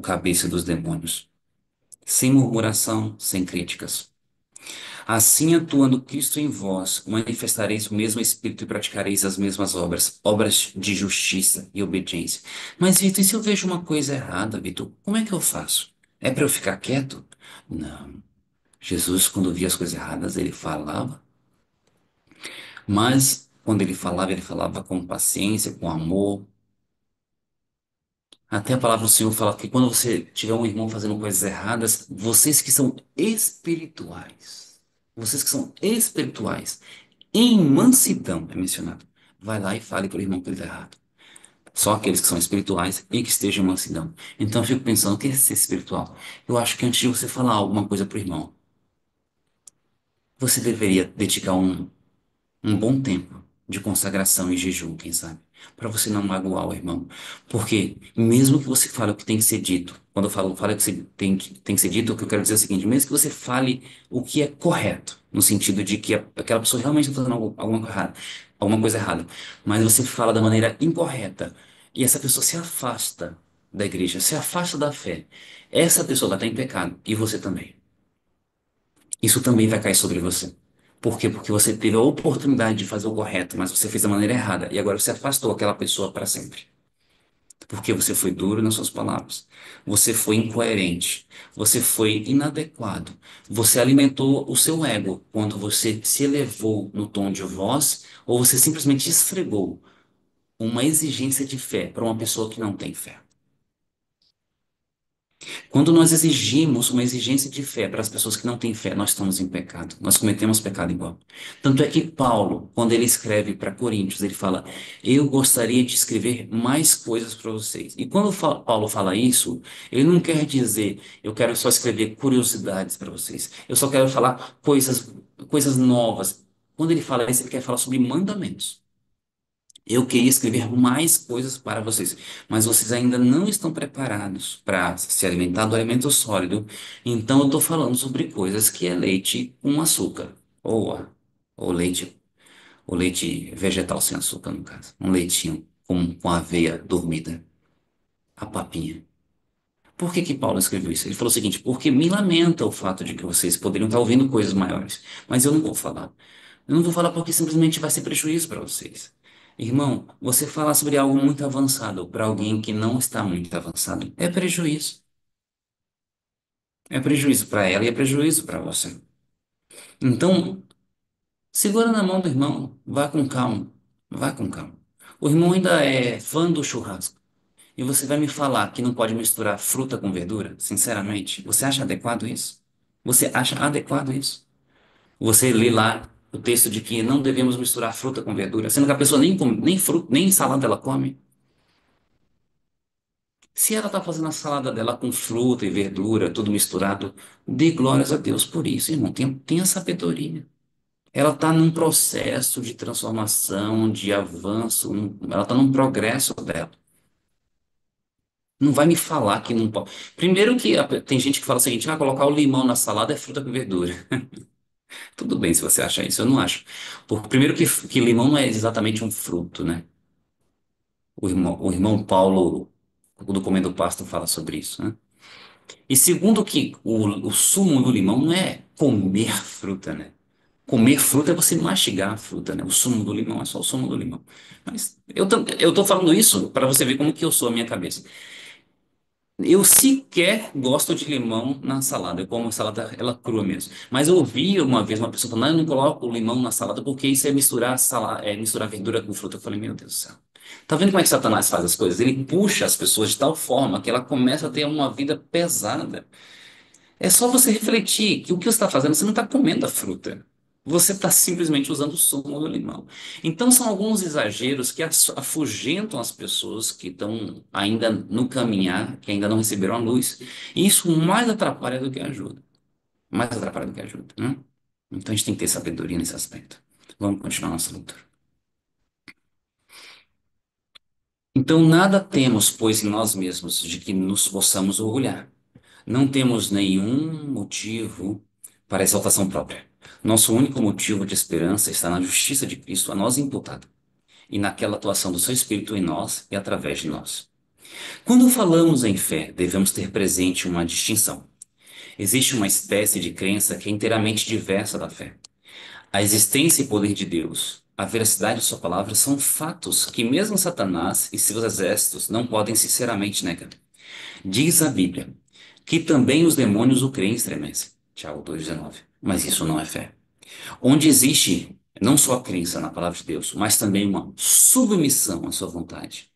cabeça dos demônios. Sem murmuração, sem críticas. Assim, atuando Cristo em vós, manifestareis o mesmo Espírito e praticareis as mesmas obras, obras de justiça e obediência. Mas, Vitor, e se eu vejo uma coisa errada, Vitor, como é que eu faço? É para eu ficar quieto? Não. Jesus, quando via as coisas erradas, ele falava, mas quando ele falava com paciência, com amor. Até a palavra do Senhor fala que quando você tiver um irmão fazendo coisas erradas, vocês que são espirituais, em mansidão, é mencionado. Vai lá e fale para o irmão que ele está errado. Só aqueles que são espirituais e que estejam em mansidão. Então eu fico pensando, o que é ser espiritual? Eu acho que antes de você falar alguma coisa para o irmão, você deveria dedicar um bom tempo de consagração e jejum, quem sabe? Para você não magoar o irmão. Porque mesmo que você fale o que tem que ser dito, quando eu falo fale o que tem que ser dito, o que eu quero dizer é o seguinte, mesmo que você fale o que é correto, no sentido de que aquela pessoa realmente está fazendo alguma coisa errada, mas você fala da maneira incorreta, e essa pessoa se afasta da igreja, se afasta da fé, essa pessoa vai estar em pecado, e você também. Isso também vai cair sobre você. Por quê? Porque você teve a oportunidade de fazer o correto, mas você fez da maneira errada. E agora você afastou aquela pessoa para sempre. Porque você foi duro nas suas palavras. Você foi incoerente. Você foi inadequado. Você alimentou o seu ego quando você se elevou no tom de voz ou você simplesmente esfregou uma exigência de fé para uma pessoa que não tem fé. Quando nós exigimos uma exigência de fé para as pessoas que não têm fé, nós estamos em pecado. Nós cometemos pecado igual. Tanto é que Paulo, quando ele escreve para Coríntios, ele fala: Eu gostaria de escrever mais coisas para vocês. E quando Paulo fala isso, ele não quer dizer: Eu quero só escrever curiosidades para vocês. Eu só quero falar coisas novas. Quando ele fala isso, ele quer falar sobre mandamentos. Eu queria escrever mais coisas para vocês, mas vocês ainda não estão preparados para se alimentar do alimento sólido. Então eu estou falando sobre coisas que é leite com açúcar, ou leite, ou leite vegetal sem açúcar, no caso. Um leitinho com aveia dormida, a papinha. Por que que Paulo escreveu isso? Ele falou o seguinte: porque me lamenta o fato de que vocês poderiam estar ouvindo coisas maiores, mas eu não vou falar. Eu não vou falar porque simplesmente vai ser prejuízo para vocês. Irmão, você falar sobre algo muito avançado para alguém que não está muito avançado é prejuízo. É prejuízo para ela e é prejuízo para você. Então, segura na mão do irmão, vá com calma, vá com calma. O irmão ainda é fã do churrasco. E você vai me falar que não pode misturar fruta com verdura? Sinceramente, você acha adequado isso? Você acha adequado isso? Você lê lá o texto de que não devemos misturar fruta com verdura, sendo que a pessoa nem come, nem fruta, nem salada ela come. Se ela está fazendo a salada dela com fruta e verdura, tudo misturado, dê glórias a Deus por isso, irmão. Tenha sabedoria. Ela está num processo de transformação, de avanço, ela está num progresso dela. Não vai me falar que não pode. Primeiro que tem gente que fala o seguinte: colocar o limão na salada é fruta com verdura. Tudo bem se você acha isso, eu não acho. Primeiro que limão não é exatamente um fruto, né? O irmão Paulo, do Comendo Pasto, fala sobre isso, né? E segundo que o sumo do limão não é comer fruta, né? Comer fruta é você mastigar a fruta, né? O sumo do limão é só o sumo do limão. Mas eu tô falando isso para você ver como que eu sou a minha cabeça. Eu sequer gosto de limão na salada. Eu como a salada ela crua mesmo. Mas eu ouvi uma vez uma pessoa falando: eu não coloco o limão na salada porque isso é misturar misturar verdura com fruta. Eu falei: meu Deus do céu. Tá vendo como é que Satanás faz as coisas? Ele puxa as pessoas de tal forma que ela começa a ter uma vida pesada. É só você refletir que o que você está fazendo, você não está comendo a fruta. Você está simplesmente usando o sumo do limão. Então, são alguns exageros que afugentam as pessoas que estão ainda no caminhar, que ainda não receberam a luz. E isso mais atrapalha do que ajuda. Mais atrapalha do que ajuda, né? Então, a gente tem que ter sabedoria nesse aspecto. Vamos continuar nossa luta. Então, nada temos, pois, em nós mesmos de que nos possamos orgulhar. Não temos nenhum motivo para exaltação própria. Nosso único motivo de esperança está na justiça de Cristo a nós imputada e naquela atuação do seu Espírito em nós e através de nós. Quando falamos em fé, devemos ter presente uma distinção. Existe uma espécie de crença que é inteiramente diversa da fé. A existência e poder de Deus, a veracidade de sua palavra são fatos que mesmo Satanás e seus exércitos não podem sinceramente negar. Diz a Bíblia que também os demônios o creem e estremecem. Tiago 2,19. Mas isso não é fé. Onde existe não só a crença na palavra de Deus, mas também uma submissão à sua vontade.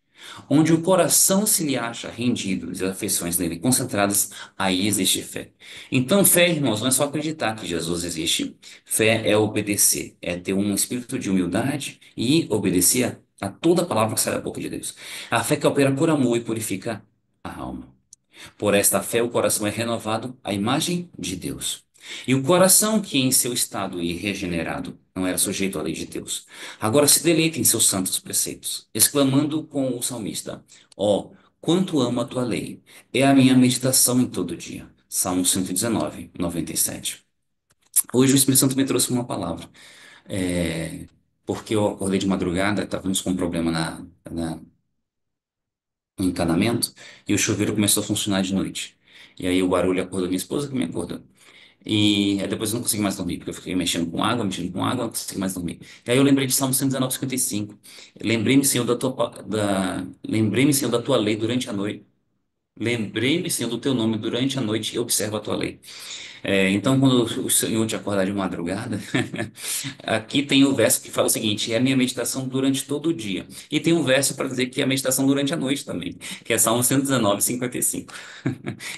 Onde o coração se lhe acha rendido e as afeições nele concentradas, aí existe fé. Então, fé, irmãos, não é só acreditar que Jesus existe. Fé é obedecer, é ter um espírito de humildade e obedecer a toda palavra que sai da boca de Deus. A fé que opera por amor e purifica a alma. Por esta fé, o coração é renovado à imagem de Deus. E o coração, que em seu estado irregenerado não era sujeito à lei de Deus, agora se deleita em seus santos preceitos, exclamando com o salmista: Ó, quanto amo a tua lei! É a minha meditação em todo dia. Salmo 119, 97. Hoje o Espírito Santo me trouxe uma palavra. É, porque eu acordei de madrugada, estávamos com um problema no encanamento e o chuveiro começou a funcionar de noite. E aí o barulho acordou minha esposa que me acordou. E aí depois eu não consegui mais dormir, porque eu fiquei mexendo com água, não consegui mais dormir. E aí eu lembrei de Salmo 119, 55. Lembrei-me, Senhor, lembrei-me, Senhor, da tua lei durante a noite. Lembrei-me, Senhor, do teu nome durante a noite e observo a tua lei. Então, quando o Senhor te acordar de madrugada, aqui tem o verso que fala o seguinte: é a minha meditação durante todo o dia. E tem um verso para dizer que é a meditação durante a noite também, que é Salmo 119, 55.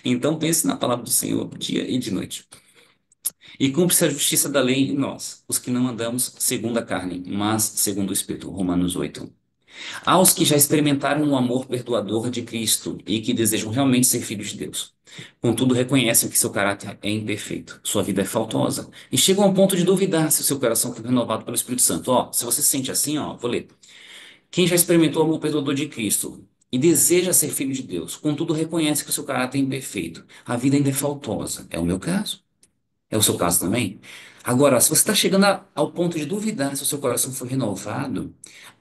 Então, pense na palavra do Senhor dia e de noite. E cumpre-se a justiça da lei em nós, os que não andamos segundo a carne, mas segundo o Espírito. Romanos 8. Aos que já experimentaram o amor perdoador de Cristo e que desejam realmente ser filhos de Deus. Contudo, reconhecem que seu caráter é imperfeito, sua vida é faltosa, e chegam ao ponto de duvidar se o seu coração foi renovado pelo Espírito Santo. Ó, se você se sente assim, ó, vou ler. Quem já experimentou o amor perdoador de Cristo e deseja ser filho de Deus, contudo, reconhece que o seu caráter é imperfeito, a vida ainda é faltosa. É o meu caso. É o seu caso também? Agora, se você está chegando ao ponto de duvidar se o seu coração foi renovado,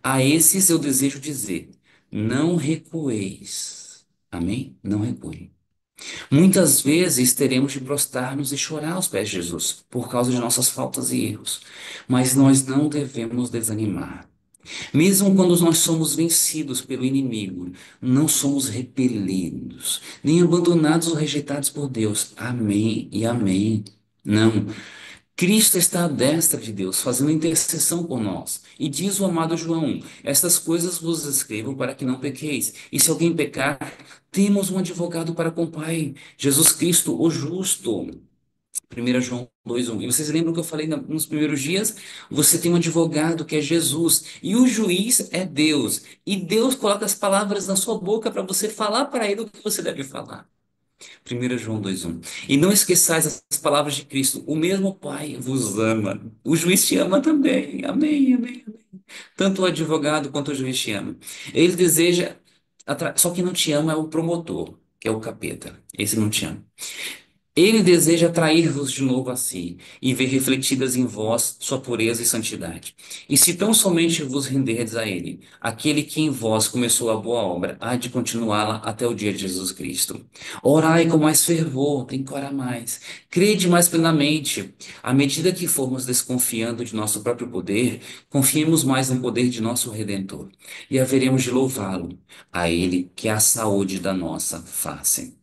a esses eu desejo dizer: não recueis. Amém? Não recue. Muitas vezes teremos de prostrar-nos e chorar aos pés de Jesus por causa de nossas faltas e erros, mas nós não devemos desanimar. Mesmo quando nós somos vencidos pelo inimigo, não somos repelidos, nem abandonados ou rejeitados por Deus. Amém e amém. Não. Cristo está à destra de Deus, fazendo intercessão por nós. E diz o amado João: estas coisas vos escrevo para que não pequeis. E se alguém pecar, temos um advogado para com o Pai, Jesus Cristo, o justo. 1 João 2:1. E vocês lembram que eu falei nos primeiros dias? Você tem um advogado que é Jesus, e o juiz é Deus. E Deus coloca as palavras na sua boca para você falar para ele o que você deve falar. 1 João 2:1. E não esqueçais as palavras de Cristo. O mesmo Pai vos ama. O juiz te ama também. Amém, amém, amém. Tanto o advogado quanto o juiz te ama. Ele deseja. Só que não te ama é o promotor, que é o capeta. Esse não te ama. Ele deseja atrair-vos de novo a si e ver refletidas em vós sua pureza e santidade. E se tão somente vos renderdes a ele, aquele que em vós começou a boa obra, há de continuá-la até o dia de Jesus Cristo. Orai com mais fervor, tem que orar mais. Crede mais plenamente. À medida que formos desconfiando de nosso próprio poder, confiemos mais no poder de nosso Redentor. E haveremos de louvá-lo, a ele que é a saúde da nossa face.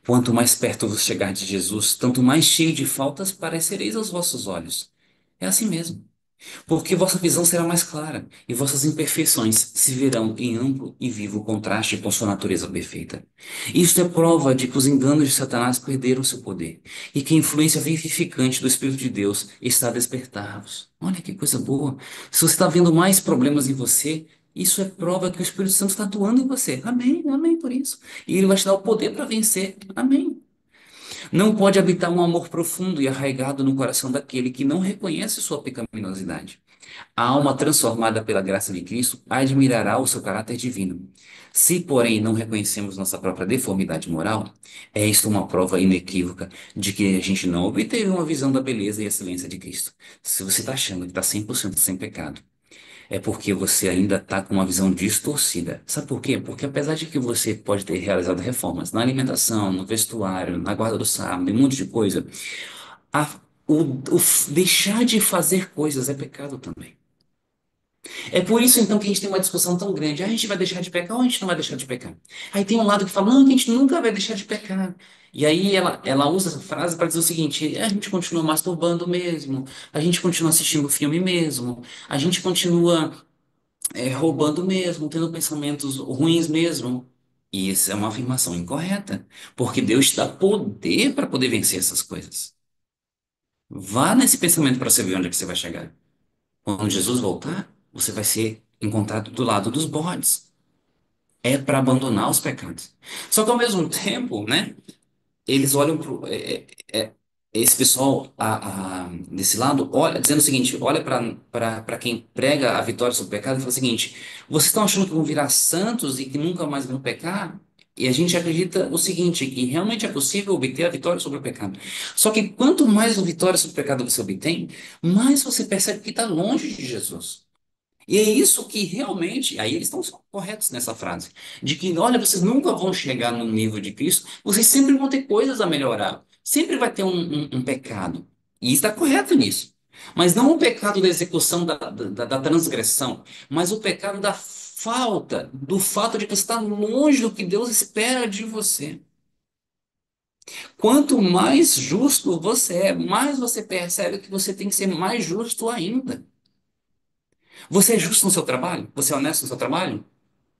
Quanto mais perto vos chegar de Jesus, tanto mais cheio de faltas parecereis aos vossos olhos. É assim mesmo. Porque vossa visão será mais clara, e vossas imperfeições se verão em amplo e vivo contraste com sua natureza perfeita. Isto é prova de que os enganos de Satanás perderam seu poder, e que a influência vivificante do Espírito de Deus está a despertar-vos. Olha que coisa boa! Se você está vendo mais problemas em você, isso é prova que o Espírito Santo está atuando em você. Amém, amém por isso. E ele vai te dar o poder para vencer. Amém. Não pode habitar um amor profundo e arraigado no coração daquele que não reconhece sua pecaminosidade. A alma transformada pela graça de Cristo admirará o seu caráter divino. Se, porém, não reconhecemos nossa própria deformidade moral, é isto uma prova inequívoca de que a gente não obteve uma visão da beleza e excelência de Cristo. Se você está achando que está 100% sem pecado, é porque você ainda está com uma visão distorcida. Sabe por quê? Porque apesar de que você pode ter realizado reformas na alimentação, no vestuário, na guarda do sábado, e um monte de coisa, a- deixar de fazer coisas é pecado também. É por isso então que a gente tem uma discussão tão grande. Ah, a gente vai deixar de pecar ou a gente não vai deixar de pecar? Aí tem um lado que fala, não, que a gente nunca vai deixar de pecar. E aí ela usa essa frase para dizer o seguinte: a gente continua masturbando mesmo, a gente continua assistindo filme mesmo, a gente continua roubando mesmo, tendo pensamentos ruins mesmo. E isso é uma afirmação incorreta, porque Deus te dá poder para poder vencer essas coisas. Vá nesse pensamento para você ver onde é que você vai chegar. Quando Jesus voltar, você vai ser encontrado do lado dos bodes. É para abandonar os pecados. Só que ao mesmo tempo, né? Eles olham esse pessoal desse lado olha dizendo o seguinte, olha para quem prega a vitória sobre o pecado e fala o seguinte: vocês estão achando que vão virar santos e que nunca mais vão pecar? E a gente acredita o seguinte, que realmente é possível obter a vitória sobre o pecado. Só que quanto mais a vitória sobre o pecado você obtém, mais você percebe que está longe de Jesus. E é isso que realmente, aí eles estão corretos nessa frase, de que, olha, vocês nunca vão chegar no nível de Cristo, vocês sempre vão ter coisas a melhorar. Sempre vai ter um pecado. E está correto nisso. Mas não o pecado da execução da transgressão, mas o pecado da falta, do fato de que você está longe do que Deus espera de você. Quanto mais justo você é, mais você percebe que você tem que ser mais justo ainda. Você é justo no seu trabalho? Você é honesto no seu trabalho?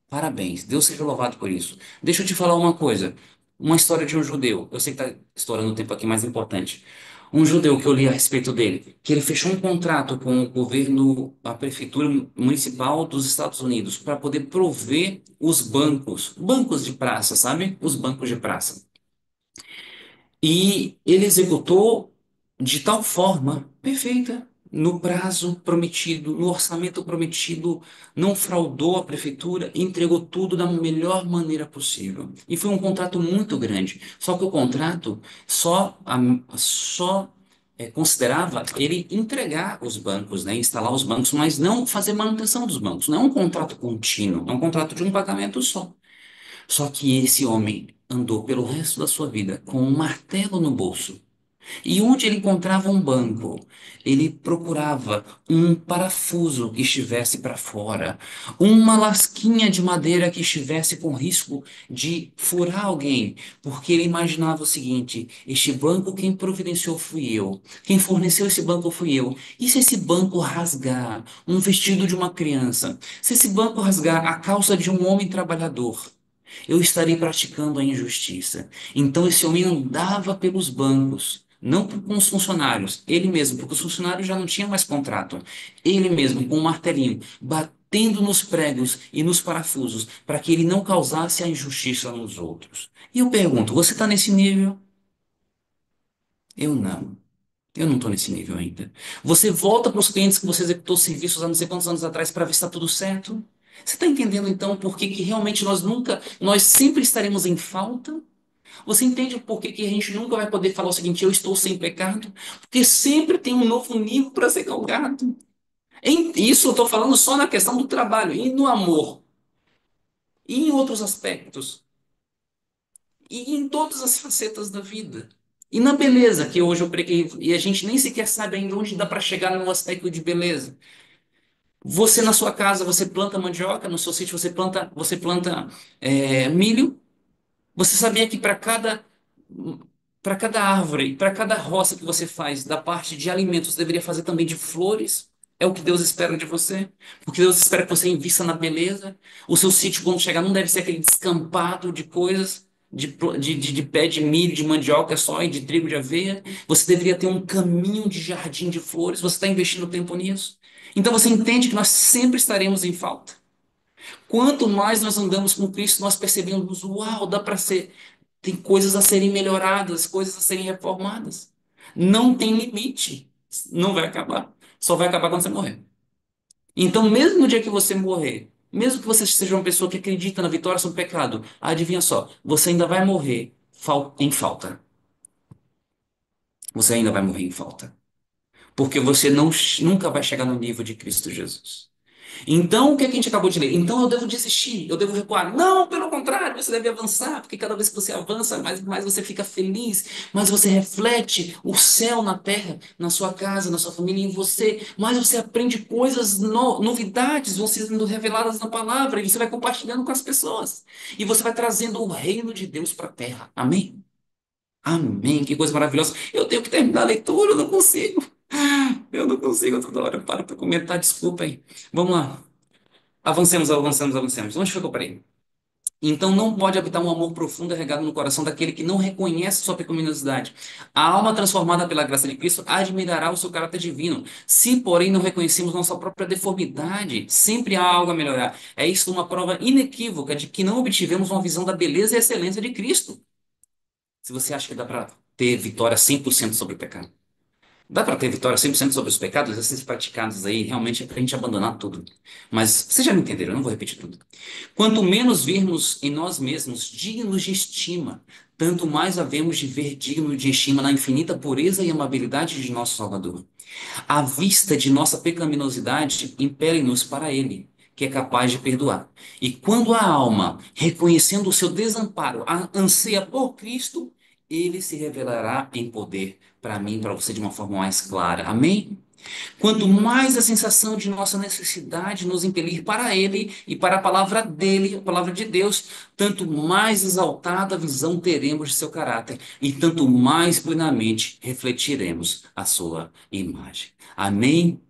Parabéns, Deus seja louvado por isso. Deixa eu te falar uma coisa. Uma história de um judeu. Eu sei que está estourando o tempo aqui, mais importante. Um judeu que eu li a respeito dele, que ele fechou um contrato com o governo, a prefeitura municipal dos Estados Unidos, para poder prover os bancos, bancos de praça, sabe? Os bancos de praça. E ele executou de tal forma perfeita, no prazo prometido, no orçamento prometido, não fraudou a prefeitura, entregou tudo da melhor maneira possível. E foi um contrato muito grande. Só que o contrato só considerava ele entregar os bancos, né, instalar os bancos, mas não fazer manutenção dos bancos. Não é um contrato contínuo, é um contrato de um pagamento só. Só que esse homem andou pelo resto da sua vida com um martelo no bolso. E onde ele encontrava um banco, ele procurava um parafuso que estivesse para fora, uma lasquinha de madeira que estivesse com risco de furar alguém, porque ele imaginava o seguinte: este banco quem providenciou fui eu, quem forneceu esse banco fui eu. E se esse banco rasgar um vestido de uma criança? Se esse banco rasgar a calça de um homem trabalhador? Eu estarei praticando a injustiça. Então esse homem andava pelos bancos, não com os funcionários, ele mesmo, porque os funcionários já não tinham mais contrato. Ele mesmo, com um martelinho, batendo nos pregos e nos parafusos, para que ele não causasse a injustiça nos outros. E eu pergunto, você está nesse nível? Eu não. Eu não estou nesse nível ainda. Você volta para os clientes que você executou serviços há não sei quantos anos atrás para ver se está tudo certo? Você está entendendo então por que que realmente nós sempre estaremos em falta? Você entende por que que a gente nunca vai poder falar o seguinte: eu estou sem pecado? Porque sempre tem um novo nível para ser galgado. Isso eu estou falando só na questão do trabalho, e no amor, e em outros aspectos, e em todas as facetas da vida. E na beleza, que hoje eu preguei, e a gente nem sequer sabe ainda onde dá para chegar no aspecto de beleza. Você na sua casa, você planta mandioca, no seu sítio você planta milho. Você sabia que para cada árvore, para cada roça que você faz da parte de alimentos, você deveria fazer também de flores? É o que Deus espera de você. Porque Deus espera que você invista na beleza. O seu sítio, quando chegar, não deve ser aquele descampado de coisas, de pé de milho, de mandioca só e de trigo de aveia. Você deveria ter um caminho de jardim de flores. Você está investindo tempo nisso. Então você entende que nós sempre estaremos em falta. Quanto mais nós andamos com Cristo, nós percebemos, uau, dá para ser, tem coisas a serem melhoradas, coisas a serem reformadas. Não tem limite. Não vai acabar. Só vai acabar quando você morrer. Então, mesmo no dia que você morrer, mesmo que você seja uma pessoa que acredita na vitória sobre o pecado, adivinha só, você ainda vai morrer em falta. Você ainda vai morrer em falta. Porque você nunca vai chegar no nível de Cristo Jesus. Então, o que é que a gente acabou de ler? Então eu devo desistir, eu devo recuar. Não, pelo contrário, você deve avançar, porque cada vez que você avança, mais você fica feliz, mais você reflete o céu na terra, na sua casa, na sua família, em você, mais você aprende coisas, novidades vão sendo reveladas na palavra, e você vai compartilhando com as pessoas. E você vai trazendo o reino de Deus para a terra. Amém? Amém, que coisa maravilhosa. Eu tenho que terminar a leitura, eu não consigo. Eu não consigo toda hora. Para comentar, desculpa aí. Vamos lá. Avancemos, avancemos, avancemos. Onde foi que eu parei? Então não pode habitar um amor profundo e regado no coração daquele que não reconhece sua pecaminosidade. A alma transformada pela graça de Cristo admirará o seu caráter divino. Se, porém, não reconhecemos nossa própria deformidade, sempre há algo a melhorar. É isso uma prova inequívoca de que não obtivemos uma visão da beleza e excelência de Cristo. Se você acha que dá para ter vitória 100% sobre o pecado. Dá para ter vitória 100% sobre os pecados, exercícios praticados aí, realmente é para a gente abandonar tudo. Mas vocês já me entenderam, eu não vou repetir tudo. Quanto menos virmos em nós mesmos dignos de estima, tanto mais havemos de ver digno de estima na infinita pureza e amabilidade de nosso Salvador. À vista de nossa pecaminosidade, impele-nos para Ele, que é capaz de perdoar. E quando a alma, reconhecendo o seu desamparo, anseia por Cristo, Ele se revelará em poder para mim, para você de uma forma mais clara. Amém? Quanto mais a sensação de nossa necessidade nos impelir para Ele e para a palavra dele, a palavra de Deus, tanto mais exaltada a visão teremos de seu caráter e tanto mais plenamente refletiremos a sua imagem. Amém?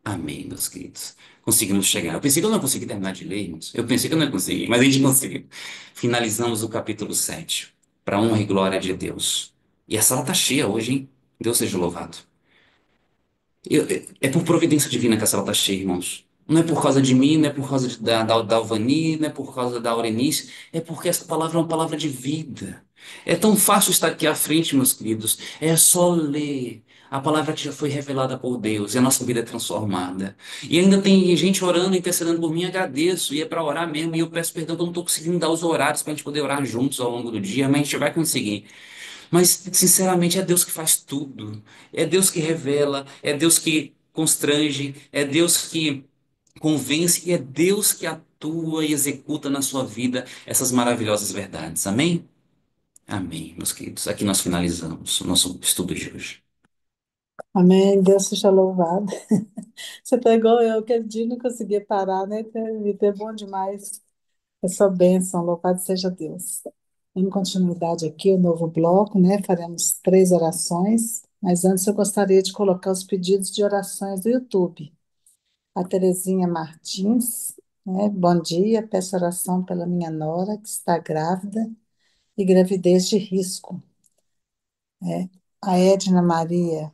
Amém, meus queridos. Conseguimos chegar. Eu pensei que eu não consegui terminar de ler, irmãos. Eu pensei que eu não ia conseguir, mas a gente conseguiu. Finalizamos o capítulo 7, para honra e glória de Deus. E a sala está cheia hoje, hein? Deus seja louvado. É por providência divina que a sala está cheia, irmãos. Não é por causa de mim, não é por causa da Alvani, não é por causa da Aurenice, é porque essa palavra é uma palavra de vida. É tão fácil estar aqui à frente, meus queridos. É só ler a palavra que já foi revelada por Deus e a nossa vida é transformada. E ainda tem gente orando, intercedendo por mim, agradeço. E é para orar mesmo. E eu peço perdão que eu não estou conseguindo dar os horários para a gente poder orar juntos ao longo do dia, mas a gente vai conseguir. Mas, sinceramente, é Deus que faz tudo. É Deus que revela, é Deus que constrange, é Deus que convence e é Deus que atua e executa na sua vida essas maravilhosas verdades. Amém? Amém, meus queridos. Aqui nós finalizamos o nosso estudo de hoje. Amém, Deus seja louvado. Você tá igual eu, aquele dia não conseguia parar, né? Vida é bom demais. É só bênção, louvado seja Deus. Em continuidade aqui, o novo bloco, né? Faremos 3 orações, mas antes eu gostaria de colocar os pedidos de orações do YouTube. A Terezinha Martins, né? Bom dia, peço oração pela minha nora, que está grávida e gravidez de risco. A Edna Maria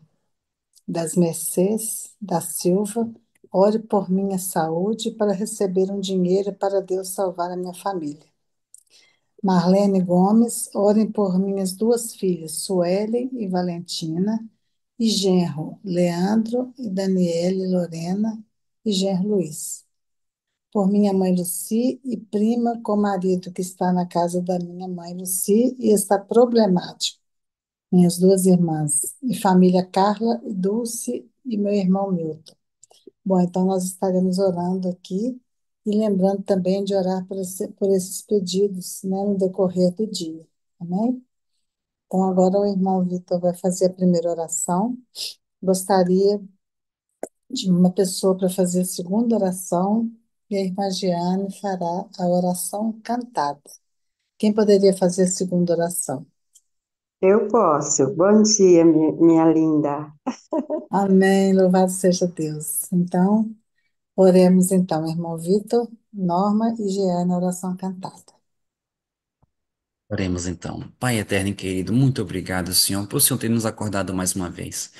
das Mercês da Silva, ore por minha saúde para receber um dinheiro para Deus salvar a minha família. Marlene Gomes, orem por minhas 2 filhas, Suelen e Valentina, e genro, Leandro e Daniele Lorena, e genro Luiz. Por minha mãe Luci e prima com marido que está na casa da minha mãe Luci e está problemático. Minhas 2 irmãs, e família Carla e Dulce e meu irmão Milton. Bom, então nós estaremos orando aqui e lembrando também de orar por esses pedidos, né, no decorrer do dia. Amém? Então agora o irmão Vitor vai fazer a primeira oração. Gostaria de uma pessoa para fazer a segunda oração e a irmã Giane fará a oração cantada. Quem poderia fazer a segunda oração? Eu posso. Bom dia, minha linda. Amém, louvado seja Deus. Então, oremos então, irmão Vitor, Norma e Giane, a oração cantada. Oremos então. Pai eterno e querido, muito obrigado, Senhor, por o Senhor ter nos acordado mais uma vez.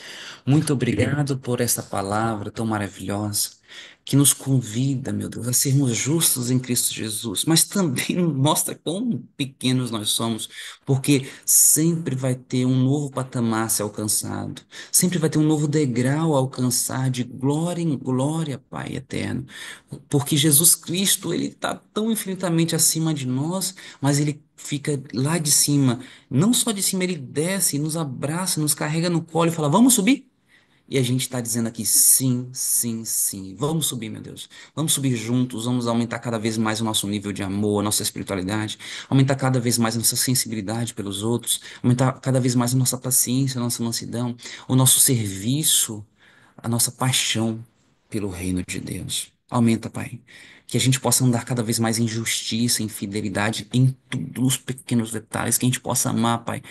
Muito obrigado por essa palavra tão maravilhosa que nos convida, meu Deus, a sermos justos em Cristo Jesus, mas também mostra quão pequenos nós somos, porque sempre vai ter um novo patamar a ser alcançado, sempre vai ter um novo degrau a alcançar de glória em glória, Pai eterno, porque Jesus Cristo, ele está tão infinitamente acima de nós, mas ele fica lá de cima, não só de cima, ele desce, nos abraça, nos carrega no colo e fala: vamos subir? E a gente está dizendo aqui, sim, sim, sim. Vamos subir, meu Deus. Vamos subir juntos, vamos aumentar cada vez mais o nosso nível de amor, a nossa espiritualidade, aumentar cada vez mais a nossa sensibilidade pelos outros, aumentar cada vez mais a nossa paciência, a nossa mansidão, o nosso serviço, a nossa paixão pelo reino de Deus. Aumenta, Pai. Que a gente possa andar cada vez mais em justiça, em fidelidade, em tudo, nos pequenos detalhes, que a gente possa amar, Pai,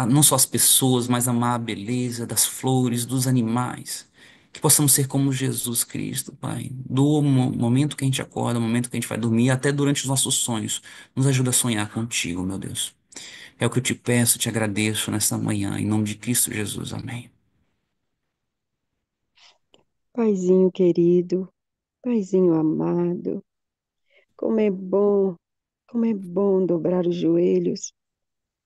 não só as pessoas, mas amar a beleza das flores, dos animais. Que possamos ser como Jesus Cristo, Pai. Do momento que a gente acorda, do momento que a gente vai dormir, até durante os nossos sonhos. Nos ajuda a sonhar contigo, meu Deus. É o que eu te peço, te agradeço nesta manhã, em nome de Cristo Jesus. Amém. Paizinho querido, Paizinho amado, como é bom dobrar os joelhos.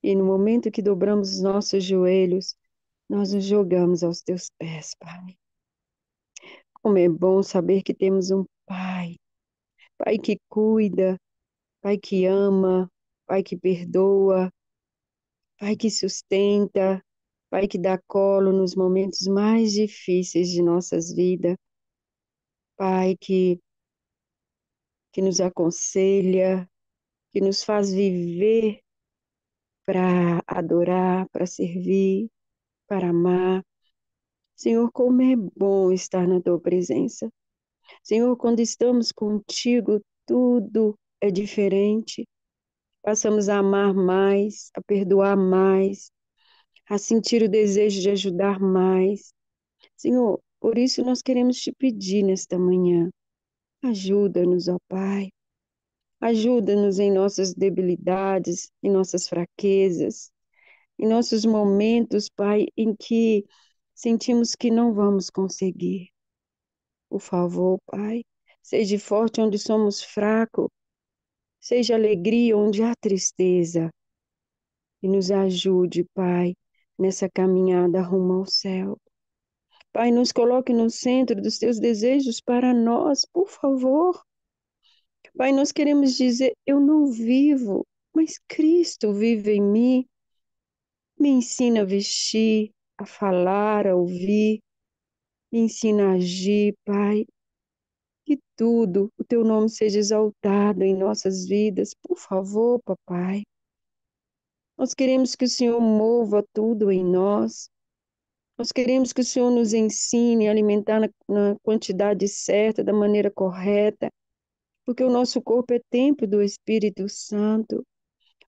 E no momento que dobramos os nossos joelhos, nós nos jogamos aos teus pés, Pai. Como é bom saber que temos um Pai, Pai que cuida, Pai que ama, Pai que perdoa, Pai que sustenta, Pai que dá colo nos momentos mais difíceis de nossas vidas, Pai que nos aconselha, que nos faz viver para adorar, para servir, para amar. Senhor, como é bom estar na tua presença. Senhor, quando estamos contigo, tudo é diferente. Passamos a amar mais, a perdoar mais, a sentir o desejo de ajudar mais. Senhor, por isso nós queremos te pedir nesta manhã. Ajuda-nos, ó Pai. Ajuda-nos em nossas debilidades, em nossas fraquezas, em nossos momentos, Pai, em que sentimos que não vamos conseguir. Por favor, Pai, seja forte onde somos fracos, seja alegria onde há tristeza, e nos ajude, Pai, nessa caminhada rumo ao céu. Pai, nos coloque no centro dos teus desejos para nós, por favor. Pai, nós queremos dizer: eu não vivo, mas Cristo vive em mim. Me ensina a vestir, a falar, a ouvir. Me ensina a agir, Pai. Que tudo, o teu nome seja exaltado em nossas vidas. Por favor, papai. Nós queremos que o Senhor mova tudo em nós. Nós queremos que o Senhor nos ensine a alimentar na quantidade certa, da maneira correta, porque o nosso corpo é templo do Espírito Santo.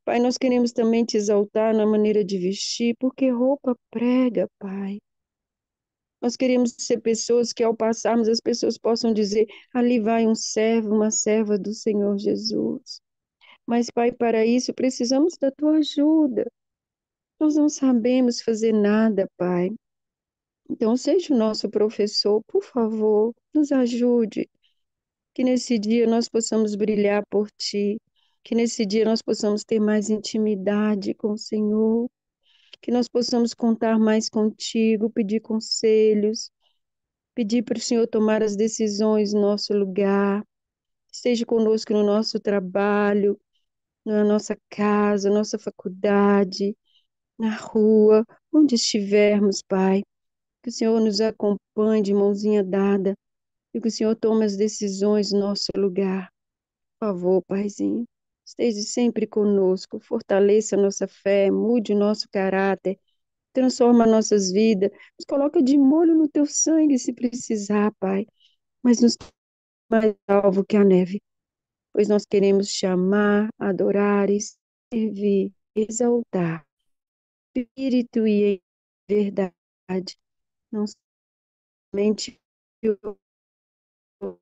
Pai, nós queremos também te exaltar na maneira de vestir, porque roupa prega, Pai. Nós queremos ser pessoas que, ao passarmos, as pessoas possam dizer: ali vai um servo, uma serva do Senhor Jesus. Mas, Pai, para isso precisamos da tua ajuda. Nós não sabemos fazer nada, Pai. Então, seja o nosso professor, por favor, nos ajude. Que nesse dia nós possamos brilhar por ti. Que nesse dia nós possamos ter mais intimidade com o Senhor. Que nós possamos contar mais contigo, pedir conselhos, pedir para o Senhor tomar as decisões no nosso lugar. Esteja conosco no nosso trabalho, na nossa casa, nossa faculdade, na rua, onde estivermos, Pai. Que o Senhor nos acompanhe de mãozinha dada e que o Senhor tome as decisões no nosso lugar. Por favor, Paizinho, esteja sempre conosco, fortaleça a nossa fé, mude o nosso caráter, transforma nossas vidas, nos coloca de molho no teu sangue se precisar, Pai, mas nos torna mais alvo que a neve, pois nós queremos te amar, adorar e servir, exaltar, espírito e em verdade, não somente o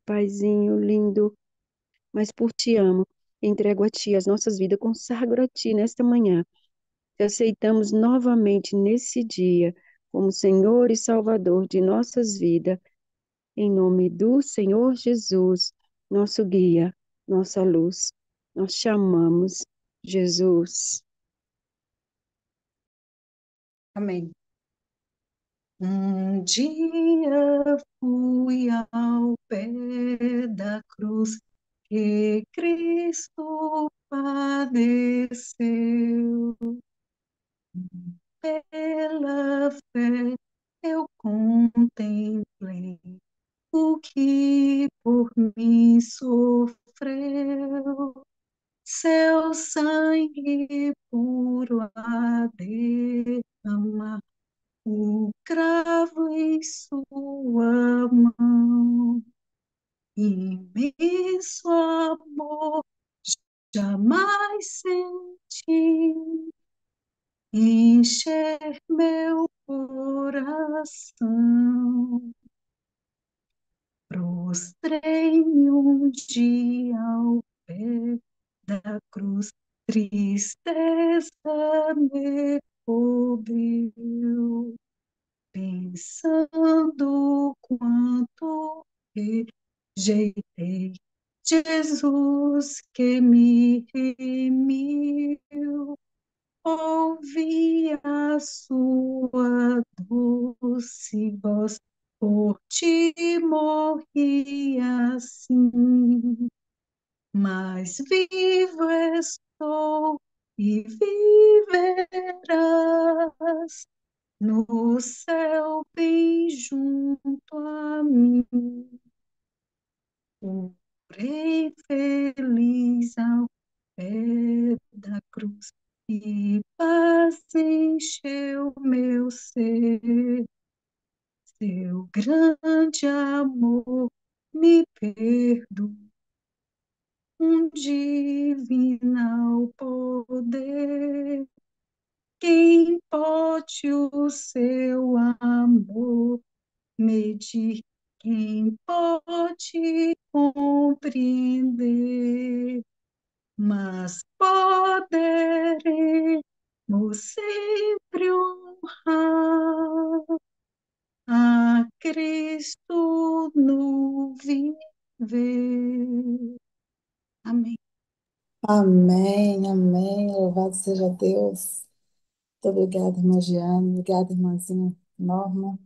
Paizinho lindo, mas por ti amo. Entrego a ti as nossas vidas, consagro a ti nesta manhã. Te aceitamos novamente nesse dia como Senhor e Salvador de nossas vidas, em nome do Senhor Jesus, nosso guia, nossa luz. Nós chamamos Jesus. Amém. Um dia fui ao pé da cruz que Cristo padeceu. Pela fé eu contemplei o que por mim sofreu. Seu sangue puro a derramar, o cravo em sua mão. Imenso amor jamais senti, encher meu coração. Prostrei-me um dia ao pé da cruz, tristeza me cobriu, pensando quanto rejeitei Jesus que me remiu. Ouvi a sua doce voz, por ti morri assim, mas vivo estou e viverás no céu bem junto a mim. Orei feliz ao pé da cruz e paz encheu meu ser. Seu grande amor me perdoou, um divinal poder. Quem pode o seu amor medir? Quem pode compreender? Mas poderemos sempre honrar a Cristo no viver. Amém. Amém, amém. Louvado seja Deus. Muito obrigada, irmã Giane. Obrigada, irmãzinha Norma.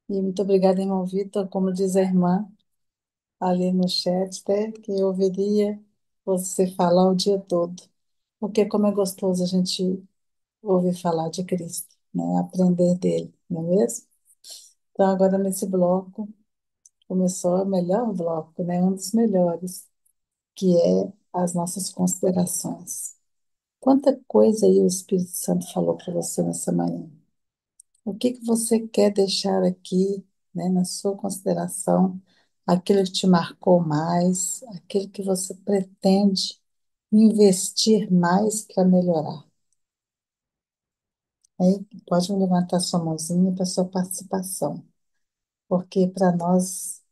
E muito obrigada, irmão Vitor. Como diz a irmã ali no chat, até que eu ouviria você falar o dia todo. Porque como é gostoso a gente ouvir falar de Cristo, né? Aprender dele, não é mesmo? Então, agora nesse bloco, começou o melhor bloco, né? Um dos melhores, que é as nossas considerações. Quanta coisa aí o Espírito Santo falou para você nessa manhã. O que que você quer deixar aqui, né, na sua consideração, aquilo que te marcou mais, aquilo que você pretende investir mais para melhorar? Aí pode me levantar sua mãozinha para sua participação, porque para nós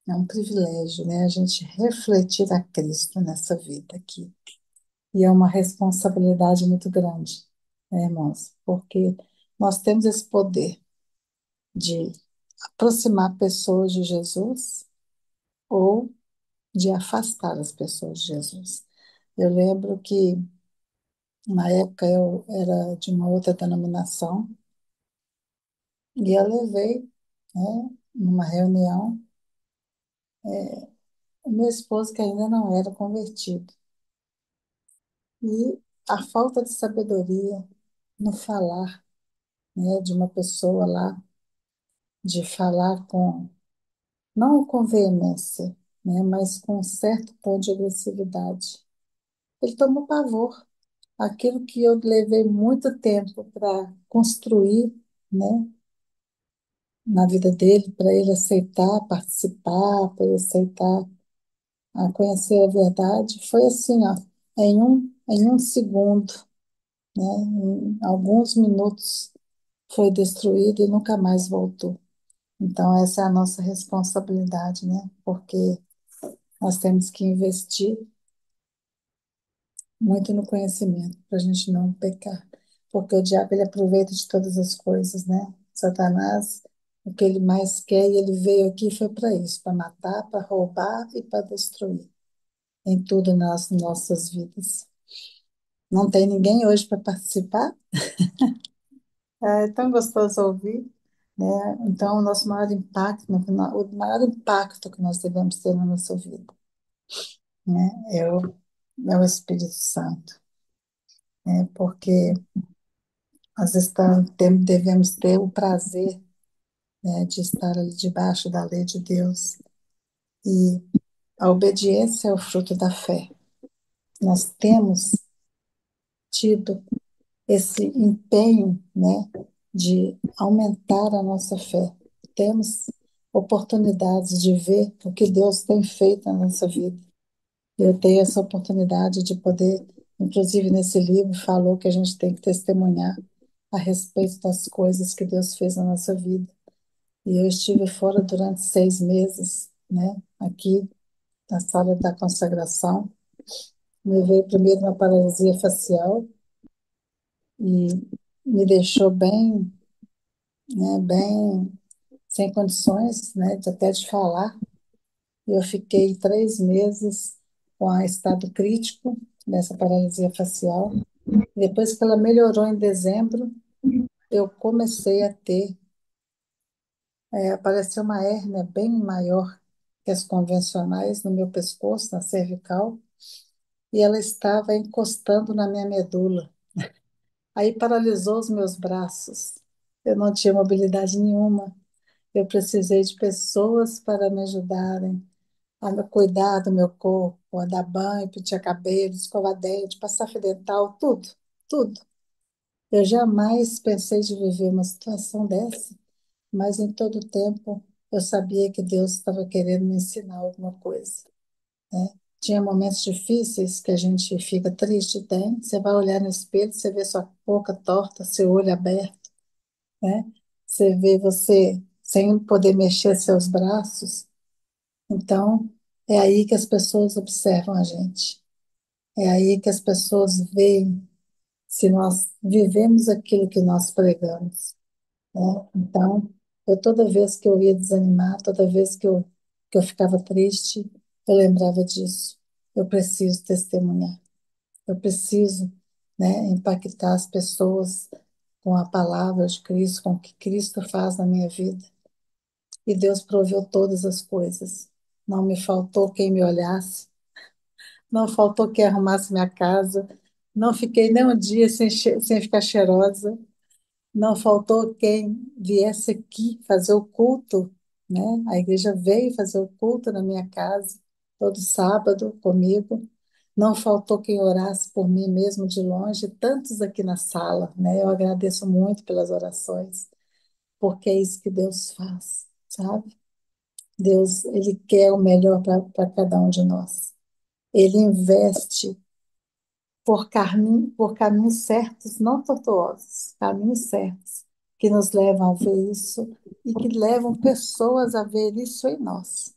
é um privilégio, né, a gente refletir a Cristo nessa vida aqui. E é uma responsabilidade muito grande, né, irmãos? Porque nós temos esse poder de aproximar pessoas de Jesus ou de afastar as pessoas de Jesus. Eu lembro que, na época, eu era de uma outra denominação e eu levei, né, numa reunião, o meu esposo, que ainda não era convertido. E a falta de sabedoria no falar, né, de uma pessoa lá, de falar com, não com veemência, né, mas com um certo tom de agressividade. Ele tomou pavor. Aquilo que eu levei muito tempo para construir, né, na vida dele, para ele aceitar participar, para ele aceitar conhecer a verdade, foi assim, ó, em um segundo, né, em alguns minutos foi destruído e nunca mais voltou. Então, essa é a nossa responsabilidade, né? Porque nós temos que investir muito no conhecimento, para a gente não pecar. Porque o diabo, ele aproveita de todas as coisas, né? Satanás, o que ele mais quer, e ele veio aqui foi para isso, para matar, para roubar e para destruir em tudo nas nossas vidas. Não tem ninguém hoje para participar? É tão gostoso ouvir, né? Então, o nosso maior impacto, o maior impacto que nós devemos ter na nossa vida, né? É o Espírito Santo, né? Porque devemos ter o prazer, né, de estar ali debaixo da lei de Deus. E a obediência é o fruto da fé. Nós temos tido esse empenho, né, de aumentar a nossa fé. Temos oportunidades de ver o que Deus tem feito na nossa vida. Eu tenho essa oportunidade de poder, inclusive nesse livro, falou que a gente tem que testemunhar a respeito das coisas que Deus fez na nossa vida. E eu estive fora durante 6 meses, né, aqui na sala da consagração. Me veio primeiro uma paralisia facial e me deixou bem, né, bem sem condições, né, até de falar. Eu fiquei 3 meses com estado crítico dessa paralisia facial. Depois que ela melhorou em dezembro, eu comecei a ter, apareceu uma hérnia bem maior que as convencionais no meu pescoço, na cervical, e ela estava encostando na minha medula. Aí paralisou os meus braços. Eu não tinha mobilidade nenhuma. Eu precisei de pessoas para me ajudarem a me cuidar do meu corpo, a dar banho, pentear cabelo, escovar dente, passar fio dental, tudo, tudo. Eu jamais pensei de viver uma situação dessa, mas em todo tempo eu sabia que Deus estava querendo me ensinar alguma coisa, né? Tinha momentos difíceis que a gente fica triste, tem. Você vai olhar no espelho, você vê sua boca torta, seu olho aberto, né? Você vê você sem poder mexer seus braços. Então, é aí que as pessoas observam a gente. É aí que as pessoas veem se nós vivemos aquilo que nós pregamos, né? Então, toda vez que eu ia desanimar, toda vez que eu ficava triste, eu lembrava disso. Eu preciso testemunhar. Eu preciso, né, impactar as pessoas com a palavra de Cristo, com o que Cristo faz na minha vida. E Deus proveu todas as coisas. Não me faltou quem me olhasse, não faltou quem arrumasse minha casa, não fiquei nem um dia sem ficar cheirosa, não faltou quem viesse aqui fazer o culto, né? A igreja veio fazer o culto na minha casa, todo sábado comigo. Não faltou quem orasse por mim mesmo de longe, tantos aqui na sala, né? Eu agradeço muito pelas orações, porque é isso que Deus faz, sabe? Deus, ele quer o melhor para cada um de nós. Ele investe por caminhos certos, não tortuosos, caminhos certos, que nos levam a ver isso e que levam pessoas a ver isso em nós.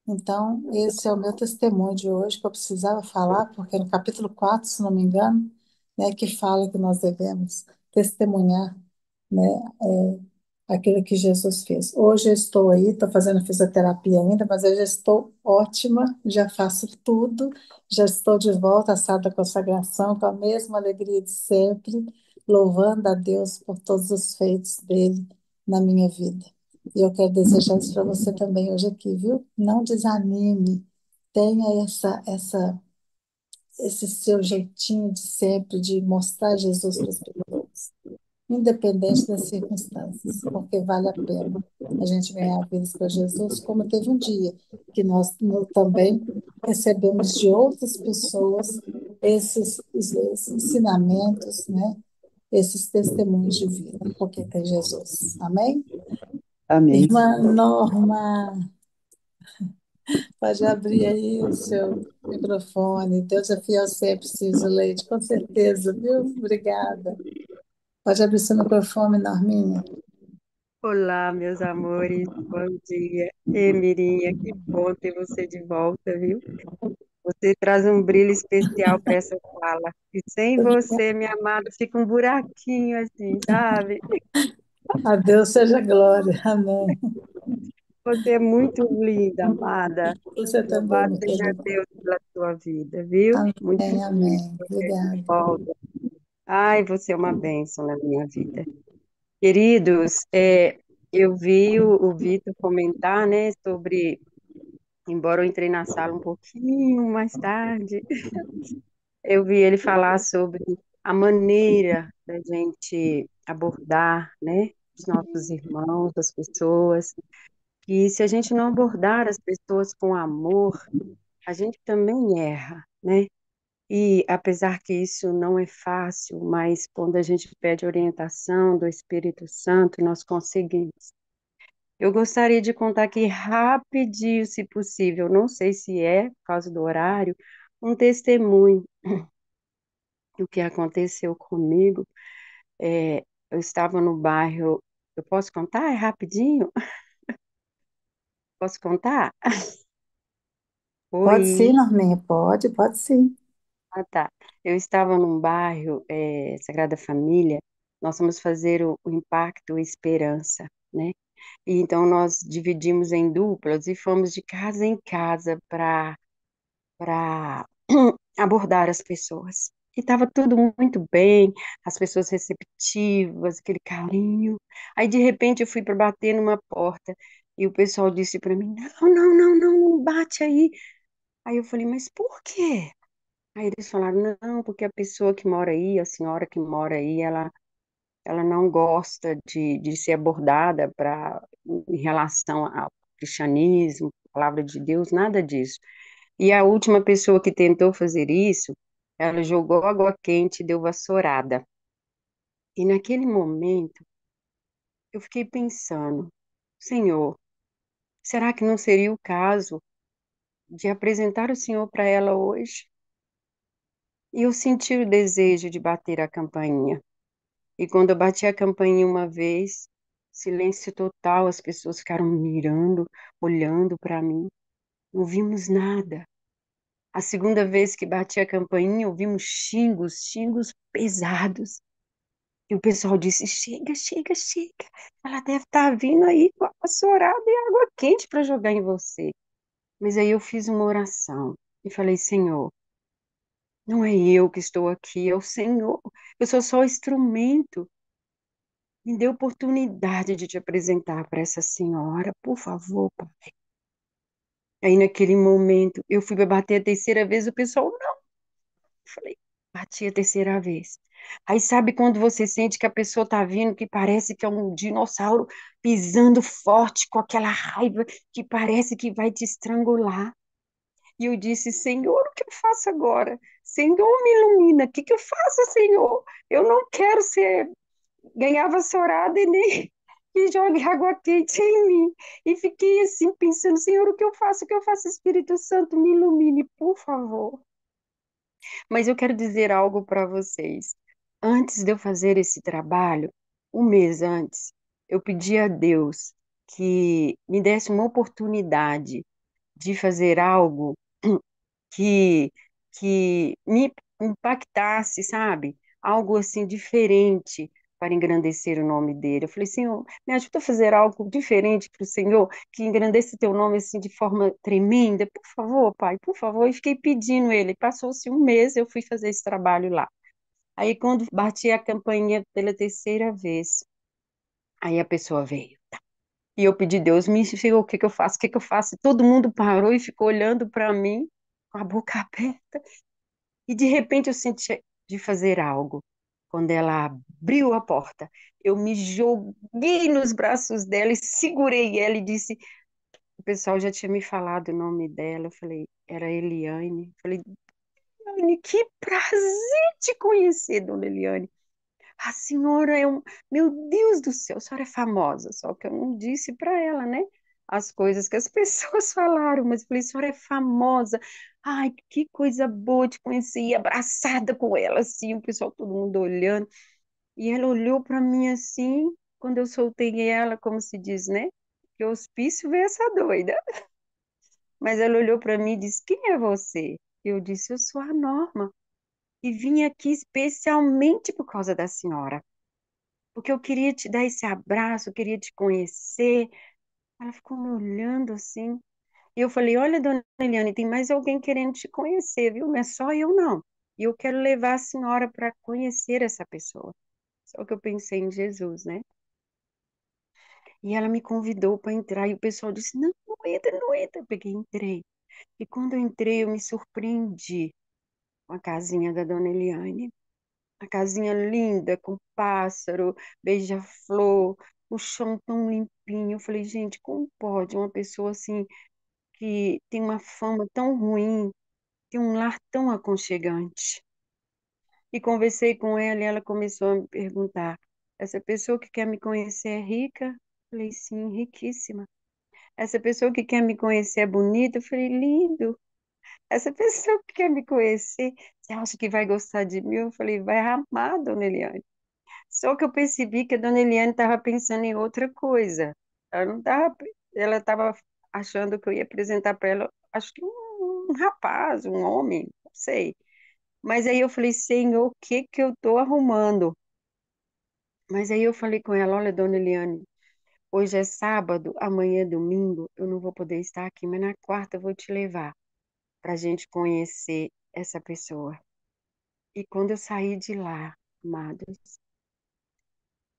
Então, esse é o meu testemunho de hoje, que eu precisava falar, porque no capítulo 4, se não me engano, né, que fala que nós devemos testemunhar, né, aquilo que Jesus fez. Hoje eu estou aí, estou fazendo fisioterapia ainda, mas eu já estou ótima, já faço tudo, já estou de volta à sala da consagração com a mesma alegria de sempre, louvando a Deus por todos os feitos dele na minha vida. E eu quero desejar isso para você também hoje aqui, viu? Não desanime, tenha esse seu jeitinho de sempre de mostrar Jesus para as pessoas, independente das circunstâncias, porque vale a pena a gente ganhar vidas para Jesus, como teve um dia que nós também recebemos de outras pessoas esses ensinamentos, né? Esses testemunhos de vida, porque tem Jesus. Amém? Amém. Irmã Norma, pode abrir aí o seu microfone. Deus é fiel sempre, preciso, Leite, com certeza, viu? Obrigada. Pode abrir seu microfone, Norminha. Olá, meus amores, bom dia. Mirinha, que bom ter você de volta, viu? Você traz um brilho especial para essa sala. E sem você, minha amada, fica um buraquinho assim, sabe? A Deus seja glória. Amém. Você é muito linda, amada. Você também, Louvado minha seja querida. Deus pela sua vida, viu? Muito Amém, feliz amém. por você de Obrigada. volta. Ai, você é uma bênção na minha vida. Queridos, eu vi o Vitor comentar, né, sobre, embora eu entrei na sala um pouquinho mais tarde, eu vi ele falar sobre a maneira da gente abordar, né, os nossos irmãos, as pessoas, e se a gente não abordar as pessoas com amor, a gente também erra, né? E apesar que isso não é fácil, mas quando a gente pede orientação do Espírito Santo, nós conseguimos. Eu gostaria de contar aqui rapidinho, se possível, não sei se é, por causa do horário, um testemunho do que aconteceu comigo. Eu estava no bairro. Eu posso contar? É rapidinho? Posso contar? Pode sim, Oi. Norminha, pode sim. Ah, tá. Eu estava num bairro, Sagrada Família. Nós vamos fazer o Impacto Esperança, né? E então nós dividimos em duplas e fomos de casa em casa para abordar as pessoas. E estava tudo muito bem, as pessoas receptivas, aquele carinho. Aí, de repente, eu fui para bater numa porta e o pessoal disse para mim: não bate aí. Aí eu falei: mas por quê? Aí eles falaram: não, porque a pessoa que mora aí, a senhora que mora aí, ela não gosta de ser abordada em relação ao cristianismo. palavra de Deus, nada disso. E a última pessoa que tentou fazer isso, ela jogou água quente e deu vassourada. E naquele momento, eu fiquei pensando, Senhor, será que não seria o caso de apresentar o Senhor para ela hoje? E eu senti o desejo de bater a campainha. E quando eu bati a campainha uma vez, silêncio total, as pessoas ficaram mirando, olhando para mim. Não vimos nada. A segunda vez que bati a campainha, ouvimos xingos, xingos pesados. E o pessoal disse: chega, chega, chega. Ela deve estar vindo aí com a vassourada e água quente para jogar em você. Mas aí eu fiz uma oração e falei: Senhor, não é eu que estou aqui, é o Senhor. Eu sou só instrumento. Me dê oportunidade de te apresentar para essa senhora, por favor, pai. Aí naquele momento eu fui para bater a terceira vez, o pessoal não. Eu falei, bati a terceira vez. Aí sabe quando você sente que a pessoa tá vindo, que parece que é um dinossauro pisando forte, com aquela raiva que parece que vai te estrangular. E eu disse, Senhor, o que eu faço agora? Senhor, me ilumina, o que que eu faço, Senhor? Eu não quero ser ganhar vassourada e nem que jogue água quente em mim. E fiquei assim pensando, Senhor, o que eu faço? O que eu faço? Espírito Santo, me ilumine, por favor. Mas eu quero dizer algo para vocês. Antes de eu fazer esse trabalho, um mês antes, eu pedi a Deus que me desse uma oportunidade de fazer algo que, que me impactasse, sabe? Algo assim diferente para engrandecer o nome dele. Eu falei, Senhor, me ajuda a fazer algo diferente para o Senhor, que engrandeça teu nome assim de forma tremenda. Por favor, Pai, por favor. E fiquei pedindo ele. Passou-se um mês, eu fui fazer esse trabalho lá. Aí, quando bati a campainha pela terceira vez, aí a pessoa veio. E eu pedi, Deus, me ensina o que que eu faço, o que que eu faço. E todo mundo parou e ficou olhando para mim, com a boca aberta. E de repente eu senti de fazer algo. Quando ela abriu a porta, eu me joguei nos braços dela e segurei ela e disse: o pessoal já tinha me falado o nome dela. Eu falei, era Eliane. Eu falei, Eliane, que prazer te conhecer, dona Eliane. A senhora é um. Meu Deus do céu, a senhora é famosa. Só que eu não disse para ela, né? As coisas que as pessoas falaram, mas eu falei, a senhora é famosa. Ai, que coisa boa te conhecer. E abraçada com ela, assim, o pessoal, todo mundo olhando. E ela olhou para mim assim, quando eu soltei ela, como se diz, né? Que hospício veio essa doida. Mas ela olhou para mim e disse: quem é você? Eu disse: eu sou a Norma. E vim aqui especialmente por causa da senhora porque eu queria te dar esse abraço, eu queria te conhecer. Ela ficou me olhando assim. E eu falei: olha, dona Eliane, tem mais alguém querendo te conhecer, viu? Não é só eu, não. E eu quero levar a senhora para conhecer essa pessoa. Só que eu pensei em Jesus, né? E ela me convidou para entrar e o pessoal disse: não, não entra, não entra. Eu peguei e entrei. E quando eu entrei, eu me surpreendi com a casinha da dona Eliane. A casinha linda, com pássaro, beija-flor, o chão tão limpinho. Eu falei, gente, como pode uma pessoa assim, que tem uma fama tão ruim, ter um lar tão aconchegante? E conversei com ela e ela começou a me perguntar: essa pessoa que quer me conhecer é rica? Eu falei, sim, riquíssima. Essa pessoa que quer me conhecer é bonita? Eu falei, lindo. Essa pessoa que quer me conhecer, você acha que vai gostar de mim? Eu falei, vai amar, dona Eliane. Só que eu percebi que a dona Eliane estava pensando em outra coisa. Ela não estava, ela estava achando que eu ia apresentar para ela, acho que um rapaz, um homem, não sei. Mas aí eu falei, Senhor, o que que eu estou arrumando? Mas aí eu falei com ela, olha, dona Eliane, hoje é sábado, amanhã é domingo, eu não vou poder estar aqui, mas na quarta eu vou te levar para a gente conhecer essa pessoa. E quando eu saí de lá, amados,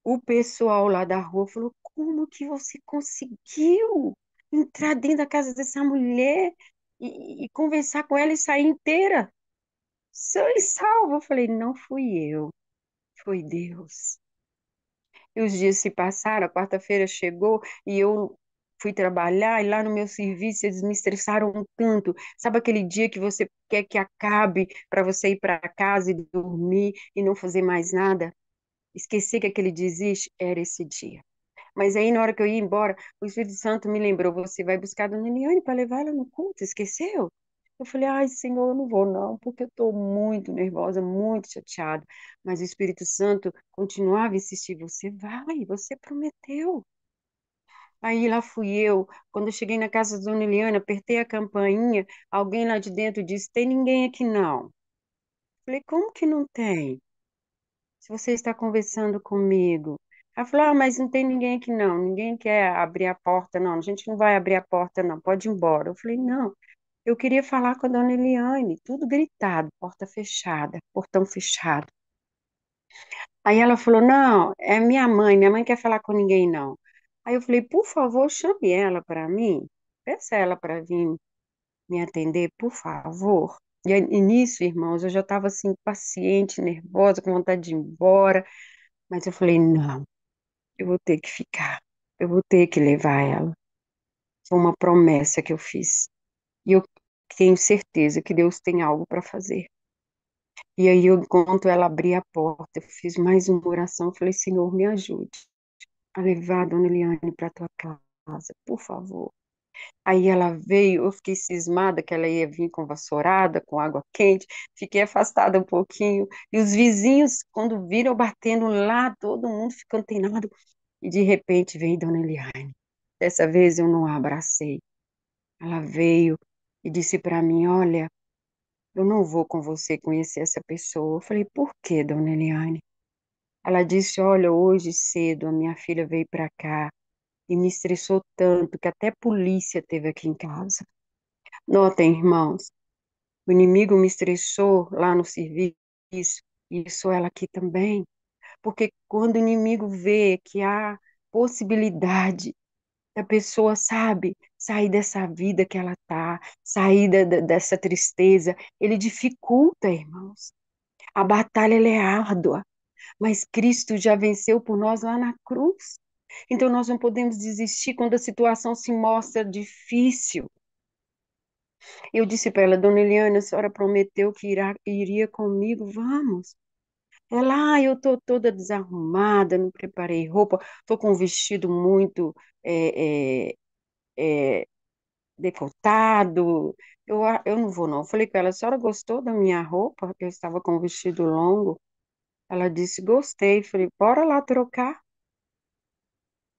o pessoal lá da rua falou: como que você conseguiu entrar dentro da casa dessa mulher e conversar com ela e sair inteira? Sã e salva. Eu falei: não fui eu, foi Deus. E os dias se passaram, a quarta-feira chegou e eu fui trabalhar e lá no meu serviço eles me estressaram um tanto. Sabe aquele dia que você quer que acabe para você ir para casa e dormir e não fazer mais nada? Esquecer que aquele dia existe? Era esse dia. Mas aí, na hora que eu ia embora, o Espírito Santo me lembrou: você vai buscar a dona Eliane para levar ela no culto, esqueceu? Eu falei: ai, Senhor, eu não vou não, porque eu estou muito nervosa, muito chateada. Mas o Espírito Santo continuava a insistir: você vai, você prometeu. Aí lá fui eu. Quando eu cheguei na casa da dona Eliane, apertei a campainha, alguém lá de dentro disse: tem ninguém aqui não. Falei: como que não tem? Se você está conversando comigo. Ela falou: ah, mas não tem ninguém aqui não, ninguém quer abrir a porta, não, a gente não vai abrir a porta, não, pode ir embora. Eu falei: não, eu queria falar com a dona Eliane, tudo gritado, porta fechada, portão fechado. Aí ela falou: não, é minha mãe quer falar com ninguém, não. Aí eu falei: por favor, chame ela para mim, peça ela para vir me atender, por favor. E nisso, irmãos, eu já estava assim, impaciente, nervosa, com vontade de ir embora, mas eu falei: não. Eu vou ter que ficar. Eu vou ter que levar ela. Foi uma promessa que eu fiz. E eu tenho certeza que Deus tem algo para fazer. E aí, enquanto ela abria a porta, eu fiz mais uma oração. Eu falei: Senhor, me ajude a levar a dona Eliane para a tua casa, por favor. Aí ela veio, eu fiquei cismada que ela ia vir com vassourada, com água quente. Fiquei afastada um pouquinho. E os vizinhos, quando viram eu batendo lá, todo mundo ficou antenado. E de repente veio Dona Eliane. Dessa vez eu não a abracei. Ela veio e disse para mim: olha, eu não vou com você conhecer essa pessoa. Eu falei: por quê, Dona Eliane? Ela disse: olha, hoje cedo a minha filha veio para cá e me estressou tanto que até polícia teve aqui em casa. Notem, irmãos, o inimigo me estressou lá no serviço, e isso ela aqui também. Porque quando o inimigo vê que há possibilidade da pessoa, sabe, sair dessa vida que ela tá, sair dessa tristeza, ele dificulta, irmãos. A batalha ela é árdua, mas Cristo já venceu por nós lá na cruz. Então nós não podemos desistir quando a situação se mostra difícil. Eu disse para ela: dona Eliana, a senhora prometeu que iria comigo, vamos. Ela: eu tô toda desarrumada, não preparei roupa, tô com um vestido muito é, é, decotado. Eu não vou, não. Eu falei com ela: a senhora gostou da minha roupa? Eu estava com um vestido longo. Ela disse: gostei. Falei: bora lá trocar.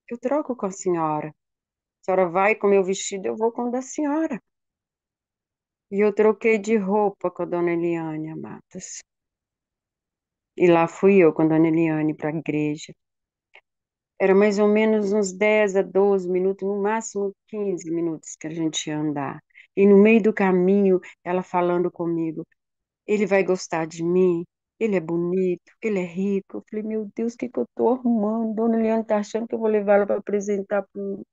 Eu troco com a senhora. A senhora vai com o meu vestido, eu vou com o da senhora. E eu troquei de roupa com a dona Eliane, amados. E lá fui eu com a dona Eliane para a igreja. Era mais ou menos uns 10 a 12 minutos, no máximo 15 minutos que a gente ia andar. E no meio do caminho, ela falando comigo: ele vai gostar de mim, ele é bonito, ele é rico. Eu falei: meu Deus, o que que eu tô arrumando? Dona Eliane tá achando que eu vou levar ela para apresentar para um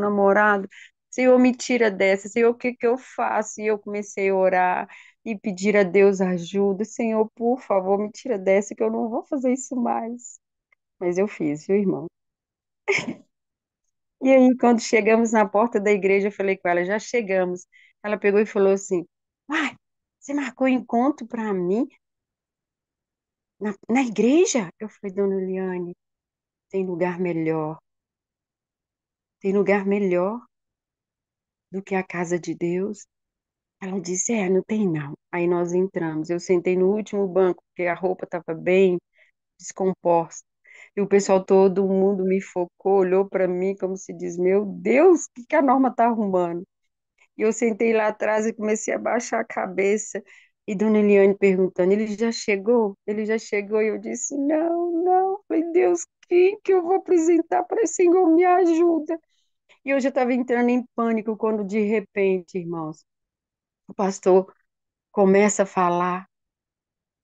namorado? Senhor, me tira dessa. Senhor, o que que eu faço? E eu comecei a orar e pedir a Deus ajuda. Senhor, por favor, me tira dessa, que eu não vou fazer isso mais. Mas eu fiz, viu, irmão? E aí, quando chegamos na porta da igreja, eu falei com ela: já chegamos. Ela pegou e falou assim: uai, você marcou encontro para mim na igreja? Eu falei: dona Eliane, tem lugar melhor. Tem lugar melhor do que a casa de Deus? Ela disse: é, não tem não. Aí nós entramos. Eu sentei no último banco, porque a roupa estava bem descomposta. E o pessoal, todo mundo me focou, olhou para mim como se diz: meu Deus, o que que a Norma está arrumando? E eu sentei lá atrás e comecei a baixar a cabeça. E Dona Eliane perguntando: ele já chegou? Ele já chegou? E eu disse: não, não. Falei: Deus, quem que eu vou apresentar para esse Senhor? Me ajuda. E eu já estava entrando em pânico quando, de repente, irmãos, o pastor começa a falar.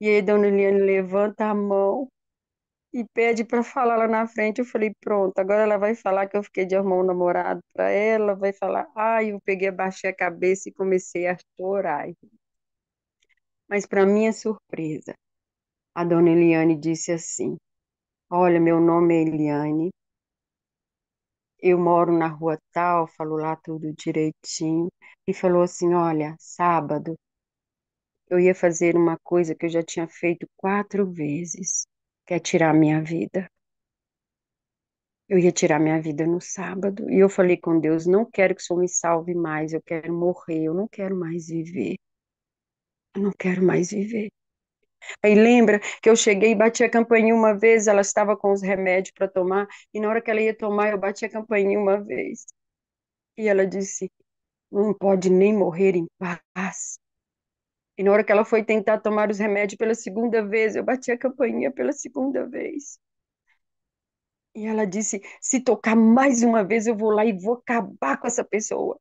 E aí Dona Eliane levanta a mão e pede para falar lá na frente. Eu falei: pronto, agora ela vai falar que eu fiquei de arrumar um namorado para ela, vai falar. Ai, eu peguei, abaixei a cabeça e comecei a chorar. Mas, para minha surpresa, a dona Eliane disse assim: olha, meu nome é Eliane, eu moro na rua tal, falou lá tudo direitinho, e falou assim: olha, sábado eu ia fazer uma coisa que eu já tinha feito 4 vezes, que é tirar minha vida. Eu ia tirar minha vida no sábado, e eu falei com Deus: não quero que o Senhor me salve mais, eu quero morrer, eu não quero mais viver, eu não quero mais viver. Aí lembra que eu cheguei e bati a campainha uma vez, ela estava com os remédios para tomar, e na hora que ela ia tomar, eu bati a campainha uma vez. E ela disse: não pode nem morrer em paz. E na hora que ela foi tentar tomar os remédios pela segunda vez, eu bati a campainha pela segunda vez. E ela disse: se tocar mais uma vez, eu vou lá e vou acabar com essa pessoa.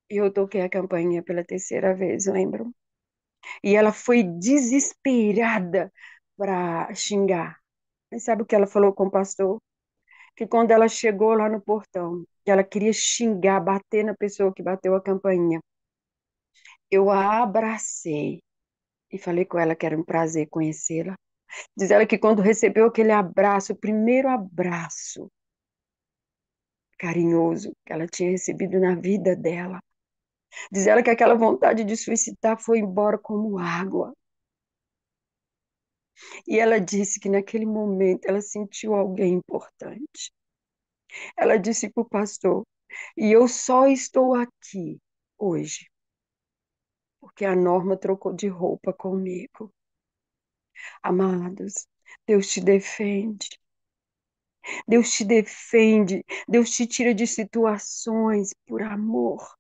E eu toquei a campainha pela terceira vez, lembram? E ela foi desesperada para xingar. Mas sabe o que ela falou com o pastor? Que quando ela chegou lá no portão, que ela queria xingar, bater na pessoa que bateu a campainha, eu a abracei e falei com ela que era um prazer conhecê-la. Diz ela que quando recebeu aquele abraço, o primeiro abraço carinhoso que ela tinha recebido na vida dela, diz ela que aquela vontade de suicidar foi embora como água. E ela disse que naquele momento ela sentiu alguém importante. Ela disse para o pastor: e eu só estou aqui hoje porque a Norma trocou de roupa comigo. Amados, Deus te defende. Deus te defende. Deus te tira de situações por amor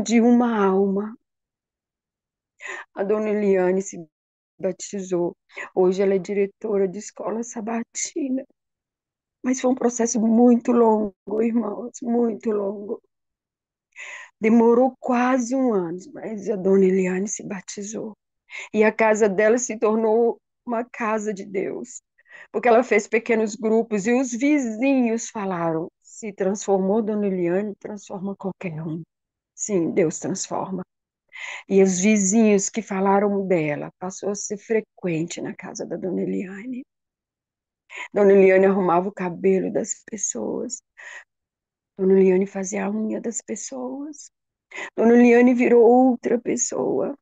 de uma alma. A dona Eliane se batizou. Hoje ela é diretora de escola sabatina. Mas foi um processo muito longo, irmãos, muito longo. Demorou quase um ano, mas a dona Eliane se batizou. E a casa dela se tornou uma casa de Deus, porque ela fez pequenos grupos e os vizinhos falaram: se transformou Dona Eliane, transforma qualquer um. Sim, Deus transforma. E os vizinhos que falaram dela passou a ser frequente na casa da Dona Eliane. Dona Eliane arrumava o cabelo das pessoas. Dona Eliane fazia a unha das pessoas. Dona Eliane virou outra pessoa.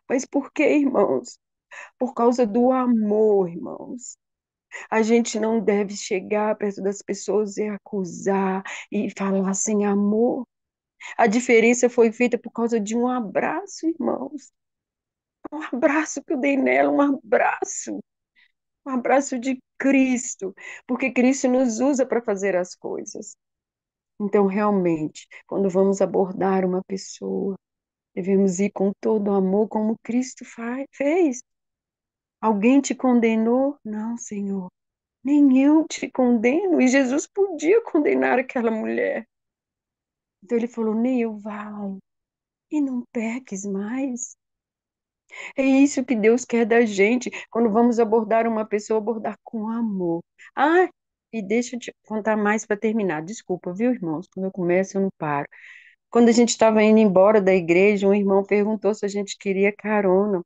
Mas por quê, irmãos? Por causa do amor, irmãos. A gente não deve chegar perto das pessoas e acusar e falar sem amor. A diferença foi feita por causa de um abraço, irmãos. Um abraço que eu dei nela, um abraço de Cristo, porque Cristo nos usa para fazer as coisas. Então, realmente, quando vamos abordar uma pessoa, devemos ir com todo o amor, como Cristo fez. Alguém te condenou? Não, Senhor. Nem eu te condeno. E Jesus podia condenar aquela mulher. Então ele falou: nem eu vai. E não peques mais. É isso que Deus quer da gente. Quando vamos abordar uma pessoa, abordar com amor. Ah, e deixa eu te contar mais para terminar. Desculpa, viu, irmãos? Quando eu começo, eu não paro. Quando a gente estava indo embora da igreja, um irmão perguntou se a gente queria carona. Eu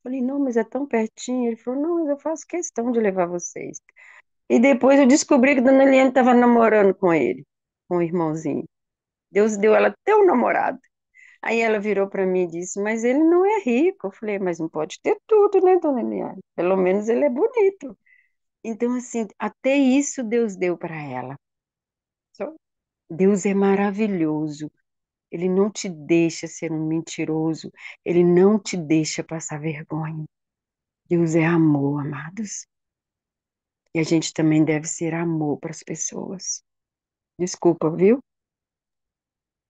falei: não, mas é tão pertinho. Ele falou: não, mas eu faço questão de levar vocês. E depois eu descobri que Dona Eliane estava namorando com ele, com o irmãozinho. Deus deu ela até um namorado. Aí ela virou para mim e disse: mas ele não é rico. Eu falei: mas não pode ter tudo, né, Dona Eliane? Pelo menos ele é bonito. Então, assim, até isso Deus deu para ela. Só- Deus é maravilhoso. Ele não te deixa ser um mentiroso. Ele não te deixa passar vergonha. Deus é amor, amados. E a gente também deve ser amor para as pessoas. Desculpa, viu?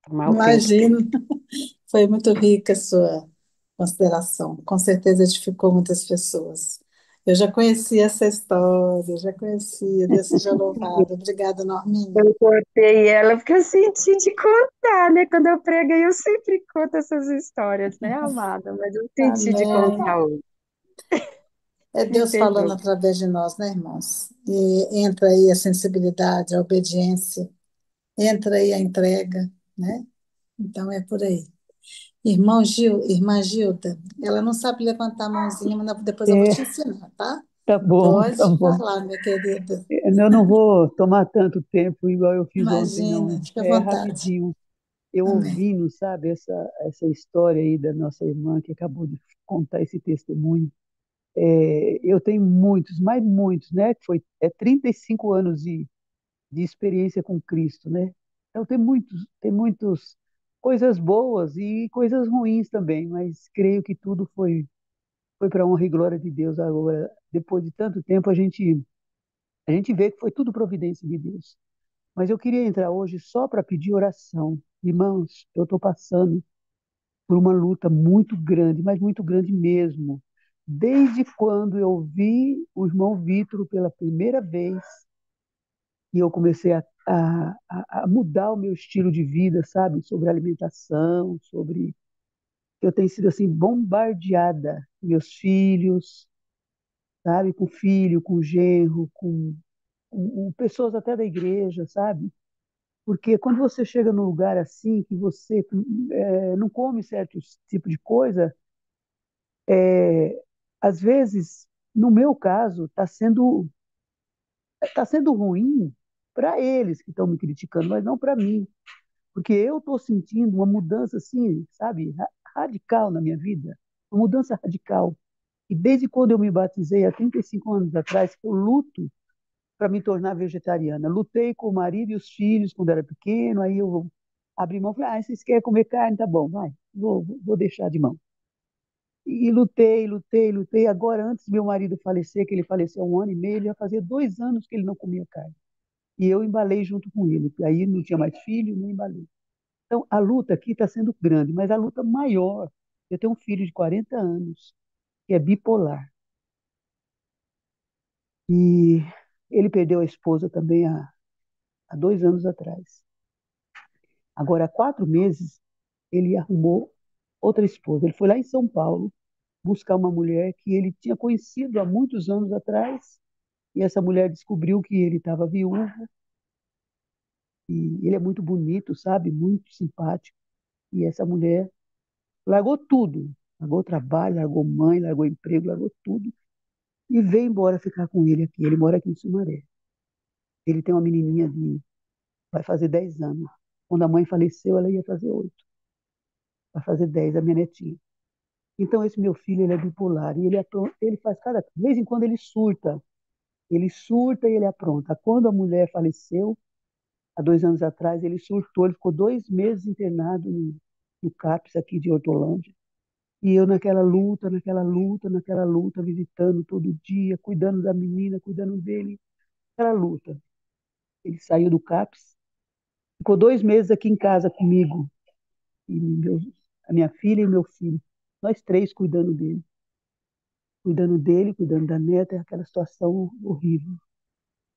Tomar o tempo Imagino, todo. foi muito rica a sua consideração. Com certeza edificou muitas pessoas. Eu já conhecia essa história, já conhecia. Deus seja louvado. Obrigada, Norminha. Eu cortei ela porque eu senti de contar, né? Quando eu prego, eu sempre conto essas histórias, né, amada? Mas eu senti de Amém. contar hoje. É Me Deus falando perdoe. através de nós, né, irmãos? E entra aí a sensibilidade, a obediência, entra aí a entrega, né? Então é por aí. Irmã Gilda, ela não sabe levantar a mãozinha, mas depois eu vou É, te ensinar, tá? Tá bom, tá Pode bom. falar, minha querida. Eu não vou tomar tanto tempo igual eu fiz ontem, Imagina, não. fica à É vontade. rapidinho. Eu Amém. ouvindo, sabe, essa história aí da nossa irmã que acabou de contar esse testemunho. Eu tenho muitos, mais muitos, né? Que foi 35 anos de experiência com Cristo, né? Então tem muitos coisas boas e coisas ruins também, mas creio que tudo foi para a honra e glória de Deus. Agora, depois de tanto tempo, a gente vê que foi tudo providência de Deus. Mas eu queria entrar hoje só para pedir oração. Irmãos, eu estou passando por uma luta muito grande, mas muito grande mesmo. Desde quando eu vi o irmão Vitor pela primeira vez, e eu comecei a mudar o meu estilo de vida, sabe? Sobre alimentação, sobre. Eu tenho sido assim bombardeada, meus filhos, sabe? Com filho, com genro, com pessoas até da igreja, sabe? Porque quando você chega num lugar assim, que você não come certos tipos de coisa, às vezes, no meu caso, tá sendo ruim para eles que estão me criticando, mas não para mim. Porque eu estou sentindo uma mudança assim, sabe, radical na minha vida, uma mudança radical. E desde quando eu me batizei, há 35 anos atrás, que eu luto para me tornar vegetariana. Lutei com o marido e os filhos quando era pequeno, aí eu abri mão, falei, vocês querem comer carne? Tá bom, vai, vou deixar de mão. E lutei, lutei, lutei. Agora, antes meu marido falecer, que ele faleceu há um ano e meio, ele já fazia 2 anos que ele não comia carne. E eu embalei junto com ele. Aí não tinha mais filho, nem embalei. Então, a luta aqui está sendo grande, mas a luta maior. Eu tenho um filho de 40 anos, que é bipolar. E ele perdeu a esposa também há 2 anos atrás. Agora, há 4 meses, ele arrumou outra esposa. Ele foi lá em São Paulo buscar uma mulher que ele tinha conhecido há muitos anos atrás. E essa mulher descobriu que ele estava viúvo. E ele é muito bonito, sabe? Muito simpático. E essa mulher largou tudo. Largou trabalho, largou mãe, largou emprego, largou tudo. E veio embora ficar com ele aqui. Ele mora aqui em Sumaré. Ele tem uma menininha vai fazer 10 anos. Quando a mãe faleceu, ela ia fazer 8. Vai fazer 10, a minha netinha. Então, esse meu filho, ele é bipolar. E ele faz cada. De vez em quando ele surta. Ele surta e ele apronta. Quando a mulher faleceu, há 2 anos atrás, ele surtou. Ele ficou 2 meses internado no CAPS aqui de Hortolândia. E eu naquela luta, naquela luta, naquela luta, visitando todo dia, cuidando da menina, cuidando dele. Aquela luta. Ele saiu do CAPS, ficou 2 meses aqui em casa comigo. E a minha filha e meu filho. Nós três cuidando dele. Cuidando dele, cuidando da neta, é aquela situação horrível.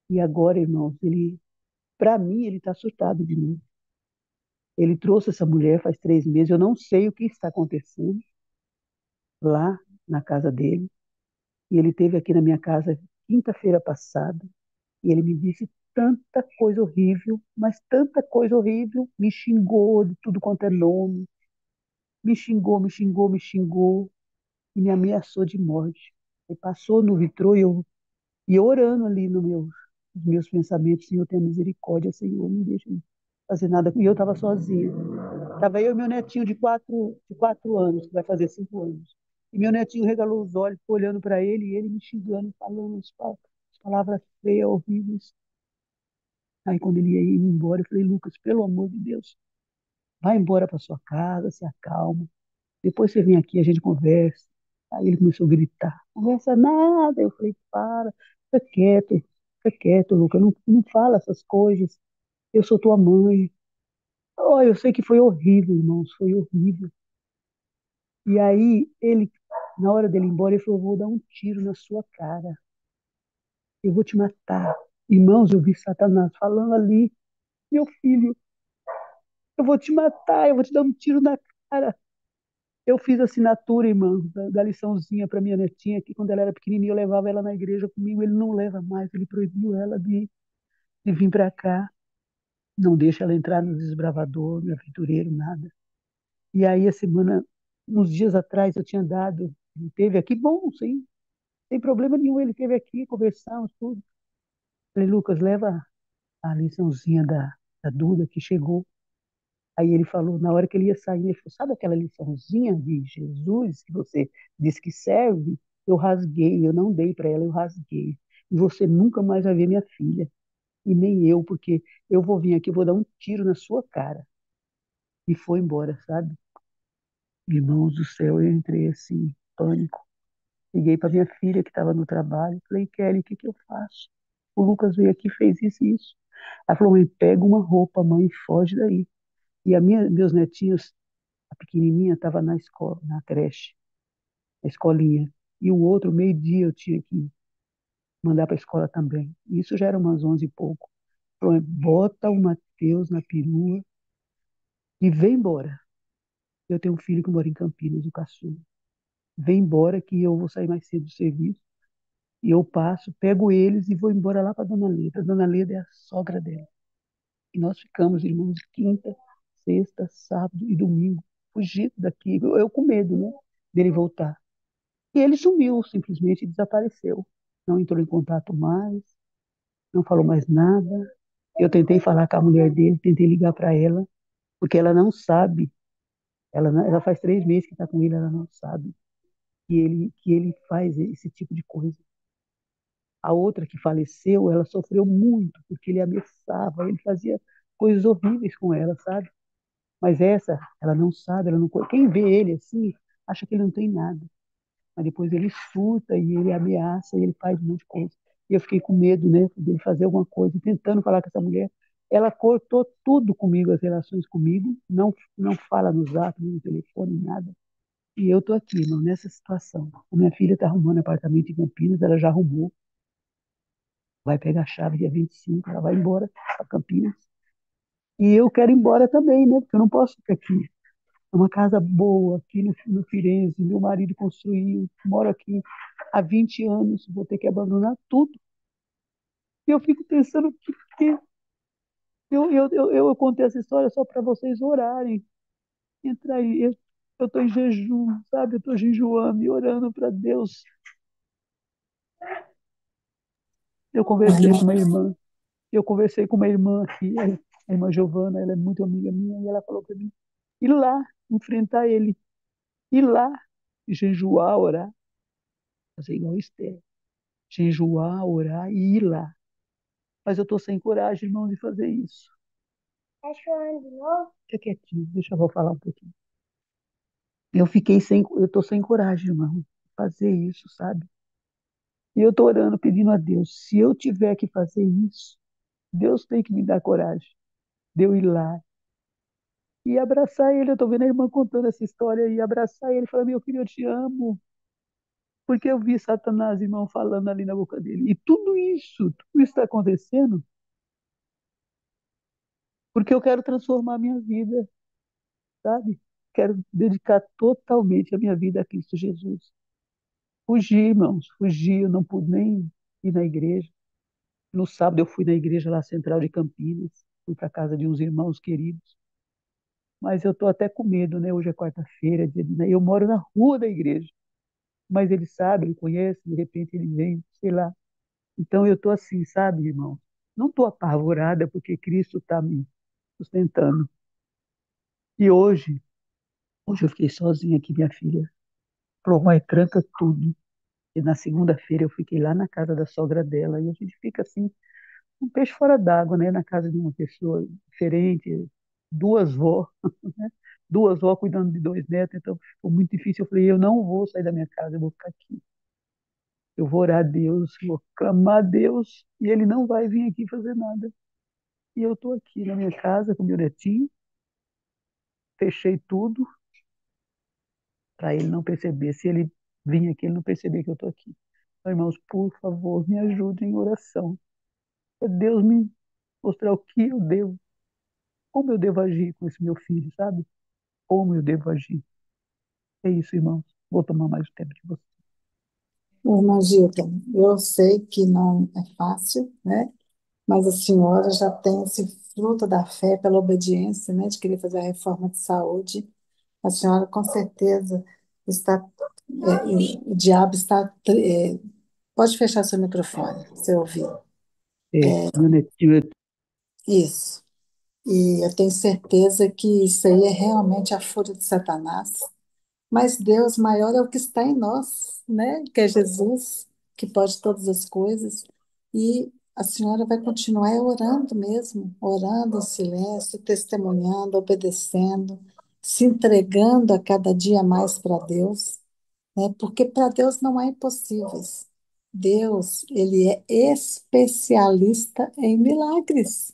E agora, irmãos, para mim, ele está surtado de novo. Ele trouxe essa mulher faz 3 meses. Eu não sei o que está acontecendo lá na casa dele. E ele esteve aqui na minha casa quinta-feira passada. E ele me disse tanta coisa horrível, mas tanta coisa horrível. Me xingou de tudo quanto é nome. Me xingou, me xingou, me xingou. E me ameaçou de morte. Ele passou no vitrô e eu orando ali nos meus pensamentos. Senhor, tenha misericórdia, Senhor, não deixe eu fazer nada. E eu estava sozinha. Estava eu e meu netinho de 4 anos, que vai fazer 5 anos. E meu netinho regalou os olhos, ficou olhando para ele, e ele me xingando, falando as palavras feias, horríveis. Aí, quando ele ia indo embora, eu falei, Lucas, pelo amor de Deus, vai embora para sua casa, se acalma. Depois você vem aqui, a gente conversa. Aí ele começou a gritar, conversa nada. Eu falei, para, fica quieto, Lucas, não fala essas coisas. Eu sou tua mãe. Oh, eu sei que foi horrível, irmãos, foi horrível. E aí, na hora dele ir embora, ele falou: vou dar um tiro na sua cara, eu vou te matar. Irmãos, eu vi Satanás falando ali: meu filho, eu vou te matar, eu vou te dar um tiro na cara. Eu fiz assinatura, irmão, da liçãozinha para minha netinha, que quando ela era pequenininha eu levava ela na igreja comigo. Ele não leva mais, ele proibiu ela de vir para cá. Não deixa ela entrar no desbravador, no aventureiro, nada. E aí, uns dias atrás, eu tinha dado, teve aqui, bom, sim. Sem problema nenhum, ele esteve aqui, conversamos, tudo. Falei, Lucas, leva a liçãozinha da Duda que chegou. Aí ele falou, na hora que ele ia sair, ele falou, sabe aquela liçãozinha de Jesus que você disse que serve? Eu rasguei, eu não dei para ela, eu rasguei. E você nunca mais vai ver minha filha, e nem eu, porque eu vou vir aqui, eu vou dar um tiro na sua cara. E foi embora, sabe? Irmãos do céu, eu entrei assim, em pânico. Liguei para minha filha que estava no trabalho, falei, Kelly, o que que eu faço? O Lucas veio aqui e fez isso e isso. Ela falou, mãe, pega uma roupa, mãe, e foge daí. E meus netinhos, a pequenininha estava na escola, na creche, na escolinha. E o outro, meio-dia, eu tinha que mandar para a escola também. Isso já era umas 11 e pouco. Falou, bota o Mateus na perua e vem embora. Eu tenho um filho que mora em Campinas, o caçula. Vem embora que eu vou sair mais cedo do serviço. E eu passo, pego eles e vou embora lá para Dona Leda. A Dona Leda é a sogra dela. E nós ficamos, irmãos, quinta, sexta, sábado e domingo, fugindo daqui. Eu com medo, né? Dele voltar. E ele sumiu, simplesmente desapareceu. Não entrou em contato mais, não falou mais nada. Eu tentei falar com a mulher dele, tentei ligar para ela, porque ela não sabe. Ela faz 3 meses que está com ele, ela não sabe que ele faz esse tipo de coisa. A outra que faleceu, ela sofreu muito, porque ele ameaçava, ele fazia coisas horríveis com ela, sabe? Mas essa, ela não sabe, ela não, quem vê ele assim, acha que ele não tem nada. Mas depois ele surta e ele ameaça e ele faz um monte de coisa. E eu fiquei com medo, né, dele fazer alguma coisa, tentando falar com essa mulher. Ela cortou tudo comigo, as relações comigo, não fala no zap, nem no telefone, nada. E eu tô aqui, irmão, nessa situação. A minha filha está arrumando apartamento em Campinas, ela já arrumou, vai pegar a chave dia 25, ela vai embora para Campinas. E eu quero ir embora também, né, porque eu não posso ficar aqui. É uma casa boa aqui no Firenze, meu marido construiu, moro aqui há 20 anos, vou ter que abandonar tudo. E eu fico pensando que eu contei essa história só para vocês orarem. Entrar aí, eu estou em jejum, sabe? Eu estou jejuando e orando para Deus. Eu conversei com Olha, uma irmã, eu conversei com uma irmã aqui, a irmã Giovana, ela é muito amiga minha, e ela falou para mim, ir lá, enfrentar ele, ir lá, jejuar, orar, fazer igual Esther, jejuar, orar e ir lá. Mas eu estou sem coragem, irmão, de fazer isso. Tá chorando de novo? Fica quietinho, deixa eu vou falar um pouquinho. Eu estou sem coragem, irmão, de fazer isso, sabe? E eu estou orando, pedindo a Deus, se eu tiver que fazer isso, Deus tem que me dar coragem de eu ir lá e abraçar ele. Eu estou vendo a irmã contando essa história e abraçar ele e falar, meu filho, eu te amo. Porque eu vi Satanás, irmão, falando ali na boca dele. E tudo isso está acontecendo porque eu quero transformar a minha vida, sabe? Quero dedicar totalmente a minha vida a Cristo Jesus. Fugi, irmãos, fugi, eu não pude nem ir na igreja. No sábado eu fui na igreja lá central de Campinas, fui para casa de uns irmãos queridos, mas eu estou até com medo, né? Hoje é quarta-feira, eu moro na rua da igreja, mas ele sabe, ele conhece, de repente ele vem, sei lá. Então eu estou assim, sabe, irmão? Não estou apavorada porque Cristo está me sustentando. E hoje eu fiquei sozinha aqui, minha filha. Falou, mãe, tranca tudo. E na segunda-feira eu fiquei lá na casa da sogra dela e a gente fica assim, um peixe fora d'água, né? Na casa de uma pessoa diferente, duas vó, né? Duas vó cuidando de 2 netos, então ficou muito difícil. Eu falei, eu não vou sair da minha casa, eu vou ficar aqui. Eu vou orar a Deus, vou clamar a Deus e ele não vai vir aqui fazer nada. E eu estou aqui na minha casa com meu netinho, fechei tudo para ele não perceber. Se ele vir aqui, ele não perceber que eu estou aqui. Então, irmãos, por favor, me ajudem em oração. Para Deus me mostrar o que eu devo, como eu devo agir com esse meu filho, sabe? Como eu devo agir. É isso, irmãos. Vou tomar mais o tempo de você. irmão Gilton, eu sei que não é fácil, né? Mas a senhora já tem esse fruto da fé pela obediência, né? De querer fazer a reforma de saúde. A senhora com certeza está, o diabo está Pode fechar seu microfone, se eu ouvir. Meu netinho, Isso. E eu tenho certeza que isso aí é realmente a fúria de Satanás. Mas Deus maior é o que está em nós, né? Que é Jesus, que pode todas as coisas. E a senhora vai continuar orando mesmo, orando em silêncio, testemunhando, obedecendo, se entregando a cada dia mais para Deus, né? Porque para Deus não há impossíveis. Deus, ele é especialista em milagres.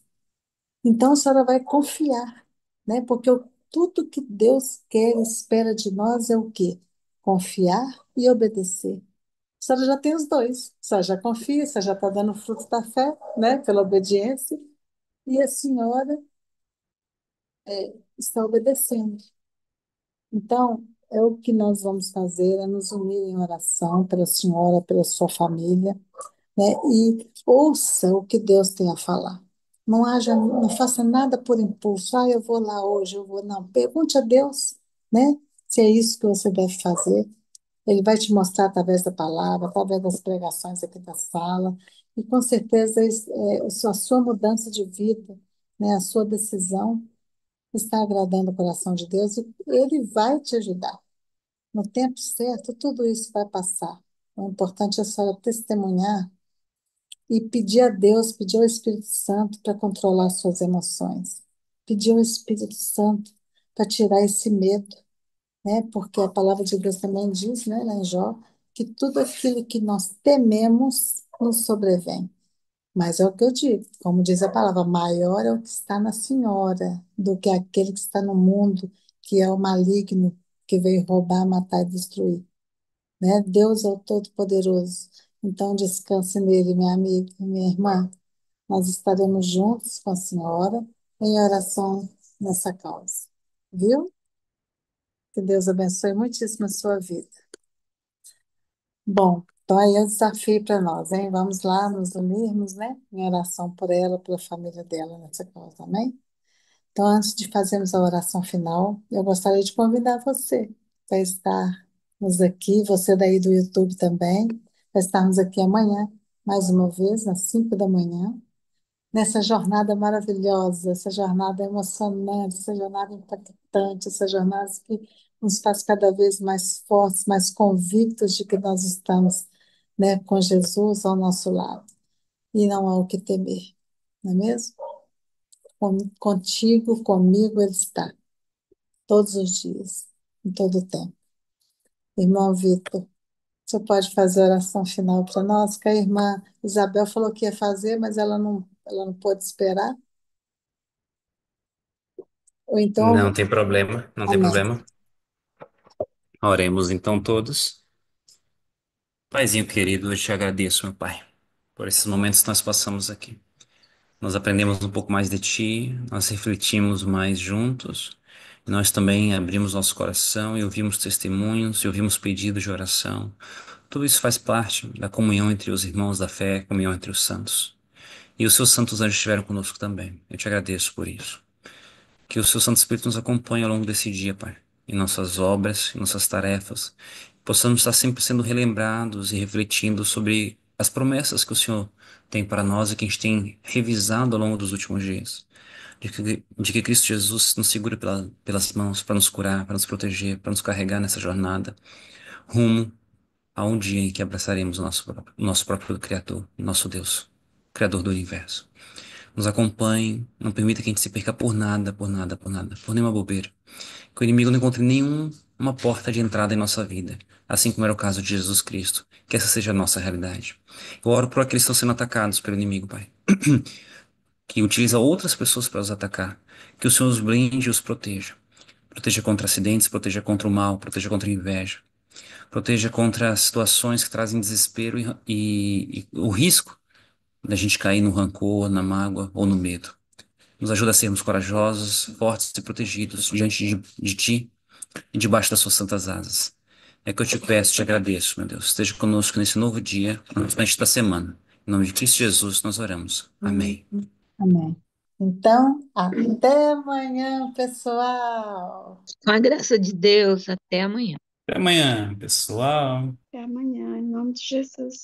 Então a senhora vai confiar, né? Porque tudo que Deus quer e espera de nós é o quê? Confiar e obedecer. A senhora já tem os dois. A senhora já confia, a senhora já está dando fruto da fé, né? Pela obediência. E a senhora está obedecendo. Então, é o que nós vamos fazer, é nos unir em oração pela senhora, pela sua família, né? E ouça o que Deus tem a falar. Não faça nada por impulso. Ah, eu vou lá hoje, eu vou. Não, pergunte a Deus, né? Se é isso que você deve fazer. Ele vai te mostrar através da palavra, através das pregações aqui da sala. E com certeza a sua mudança de vida, né? A sua decisão está agradando o coração de Deus e Ele vai te ajudar. No tempo certo, tudo isso vai passar. O importante é a senhora testemunhar e pedir a Deus, pedir ao Espírito Santo para controlar suas emoções. Pedir ao Espírito Santo para tirar esse medo, né? Porque a palavra de Deus também diz, né, lá em Jó, que tudo aquilo que nós tememos nos sobrevém. Mas é o que eu digo, como diz a palavra, maior é o que está na senhora do que aquele que está no mundo, que é o maligno, que veio roubar, matar e destruir, né? Deus é o Todo-Poderoso. Então descanse nele, minha amiga, minha irmã. Nós estaremos juntos com a senhora em oração nessa causa. Viu? Que Deus abençoe muitíssimo a sua vida. Bom, então aí é o desafio para nós, hein? Vamos lá nos unirmos, né? Em oração por ela, pela família dela nessa causa, amém? Então, antes de fazermos a oração final, eu gostaria de convidar você para estarmos aqui, você daí do YouTube também, para estarmos aqui amanhã, mais uma vez, às 5 da manhã, nessa jornada maravilhosa, essa jornada emocionante, essa jornada impactante, essa jornada que nos faz cada vez mais fortes, mais convictos de que nós estamos, né, com Jesus ao nosso lado e não há o que temer, não é mesmo? Contigo, comigo Ele está, todos os dias, em todo o tempo. Irmão Vitor, você pode fazer a oração final para nós? Que a irmã Isabel falou que ia fazer, mas ela não pôde esperar. Ou então, Não tem problema, não tem amém. problema. Oremos então todos. Paizinho querido, eu te agradeço, meu Pai, por esses momentos que nós passamos aqui. Nós aprendemos um pouco mais de Ti, nós refletimos mais juntos. Nós também abrimos nosso coração e ouvimos testemunhos e ouvimos pedidos de oração. Tudo isso faz parte da comunhão entre os irmãos da fé, comunhão entre os santos. E os seus santos anjos estiveram conosco também. Eu te agradeço por isso. Que o seu Santo Espírito nos acompanhe ao longo desse dia, Pai, em nossas obras, em nossas tarefas. Possamos estar sempre sendo relembrados e refletindo sobre as promessas que o Senhor tem para nós e que a gente tem revisado ao longo dos últimos dias. De que Cristo Jesus nos segura pelas mãos para nos curar, para nos proteger, para nos carregar nessa jornada, rumo a um dia em que abraçaremos o nosso próprio Criador, nosso Deus, Criador do universo. Nos acompanhe, não permita que a gente se perca por nada, por nada, por nada, por nenhuma bobeira. Que o inimigo não encontre nenhuma porta de entrada em nossa vida, assim como era o caso de Jesus Cristo. Que essa seja a nossa realidade. Eu oro por aqueles que estão sendo atacados pelo inimigo, Pai, que utiliza outras pessoas para os atacar. Que o Senhor os blinde e os proteja. Proteja contra acidentes, proteja contra o mal, proteja contra a inveja. Proteja contra situações que trazem desespero e o risco da gente cair no rancor, na mágoa ou no medo. Nos ajuda a sermos corajosos, fortes e protegidos diante de Ti e debaixo das Suas santas asas. É que eu te peço, te agradeço, meu Deus. Esteja conosco nesse novo dia, no restante da semana. Em nome de Cristo Jesus, nós oramos. Amém. Amém. Então, até amanhã, pessoal. Com a graça de Deus, até amanhã. Até amanhã, pessoal. Até amanhã, em nome de Jesus.